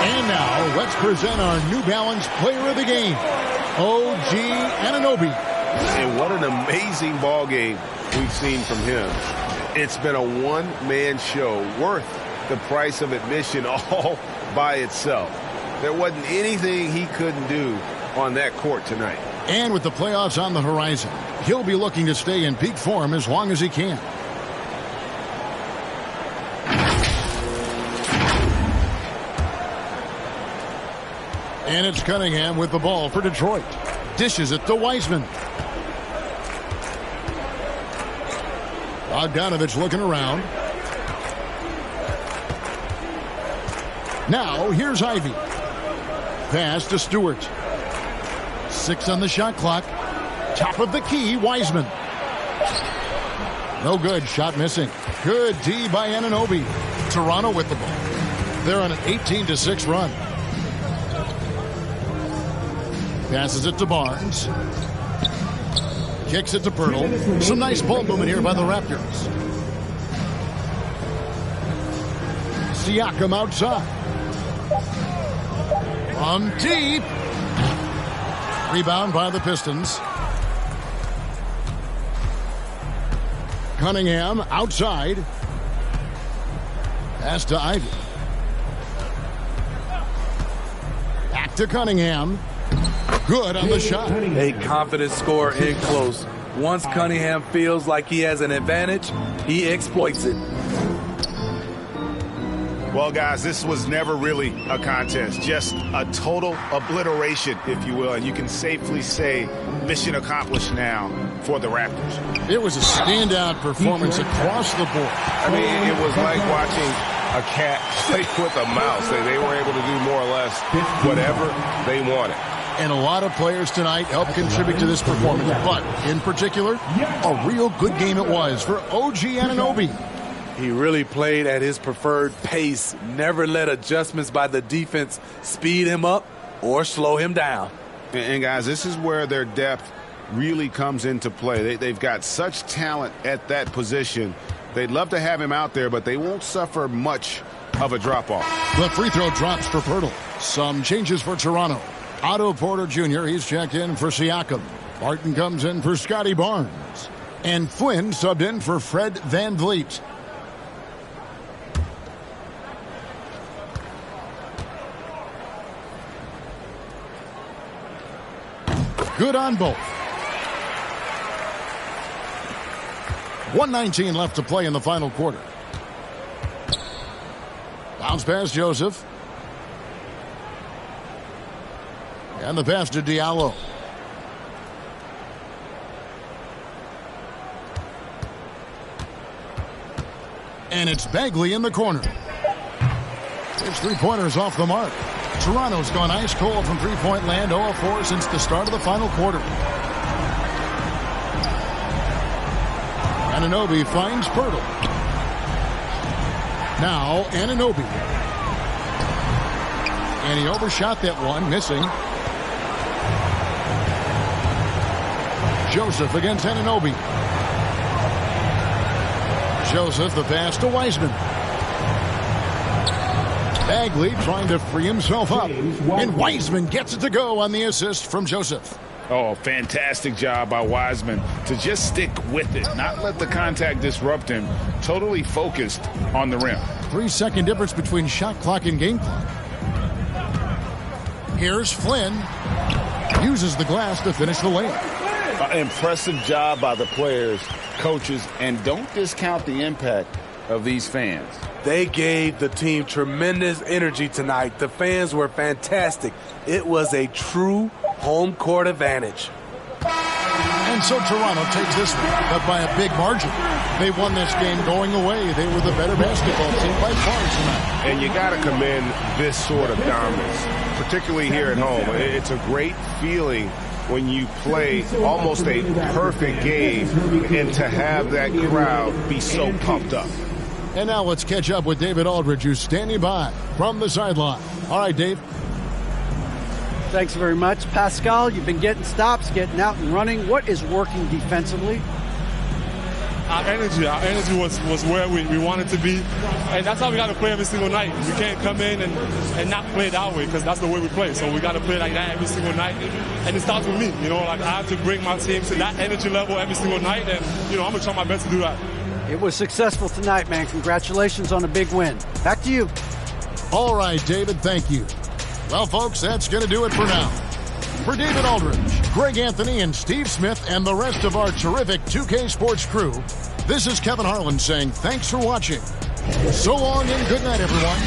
And now, let's present our New Balance Player of the Game, OG Anunoby.
And what an amazing ball game we've seen from him. It's been a one-man show worth the price of admission all by itself. There wasn't anything he couldn't do on that court tonight.
And with the playoffs on the horizon, he'll be looking to stay in peak form as long as he can. And it's Cunningham with the ball for Detroit. Dishes it to Wiseman. Bogdanovich looking around. Now here's Ivy. Pass to Stewart. 6 on the shot clock. Top of the key, Wiseman. No good, shot missing. Good D by Anunoby. Toronto with the ball. They're on an 18-6 run. Passes it to Barnes. Kicks it to Poeltl. Some nice ball movement here by the Raptors. Siakam outside. From deep. Rebound by the Pistons. Cunningham outside. Pass to Ivy. Back to Cunningham. Good on the shot.
A confident scorer in close. Once Cunningham feels like he has an advantage, he exploits it.
Well, guys, this was never really a contest, just a total obliteration, if you will. And you can safely say mission accomplished now for the Raptors.
It was a standout performance across the board.
I mean, it was like watching a cat play with a mouse. They were able to do more or less whatever they wanted.
And a lot of players tonight helped contribute to this performance. But, in particular, a real good game it was for OG Anunoby.
He really played at his preferred pace, never let adjustments by the defense speed him up or slow him down.
And guys, this is where their depth really comes into play. They've got such talent at that position. They'd love to have him out there, but they won't suffer much of a drop-off.
The free throw drops for Pirtle. Some changes for Toronto. Otto Porter Jr., he's checked in for Siakam. Barton comes in for Scotty Barnes. And Flynn subbed in for Fred VanVleet. Good on both. 1:19 left to play in the final quarter. Bounce pass Joseph. And the pass to Diallo. And it's Bagley in the corner. His three-pointers off the mark. Toronto's gone ice cold from three-point land, 0-4 since the start of the final quarter. Anunoby finds Pirtle. Now Anunoby. And he overshot that one, missing. Joseph against Anunoby. Joseph, the pass to Wiseman. Bagley trying to free himself up. And Wiseman gets it to go on the assist from Joseph.
Oh, fantastic job by Wiseman to just stick with it, not let the contact disrupt him. Totally focused on the rim.
3-second difference between shot clock and game clock. Here's Flynn. Uses the glass to finish the layup.
Impressive job by the players, coaches, and don't discount the impact of these fans.
They gave the team tremendous energy tonight. The fans were fantastic. It was a true home court advantage.
And so Toronto takes this one, but by a big margin. They won this game going away. They were the better basketball team by far tonight.
And you got to commend this sort of dominance, particularly here at home. It's a great feeling when you play almost a perfect game and to have that crowd be so pumped up.
And now let's catch up with David Aldridge, who's standing by from the sideline. All right, Dave.
Thanks very much. Pascal, you've been getting stops, getting out and running. What is working defensively?
Our energy was where we wanted to be. And that's how we got to play every single night. We can't come in and not play that way because that's the way we play. So we got to play like that every single night. And it starts with me. You know, like I have to bring my team to that energy level every single night. And, you know, I'm going to try my best to do that.
It was successful tonight, man. Congratulations on a big win. Back to you.
All right, David, thank you. Well, folks, that's going to do it for now. For David Aldridge, Greg Anthony, and Steve Smith, and the rest of our terrific 2K Sports crew, this is Kevin Harlan saying thanks for watching. So long and good night, everyone.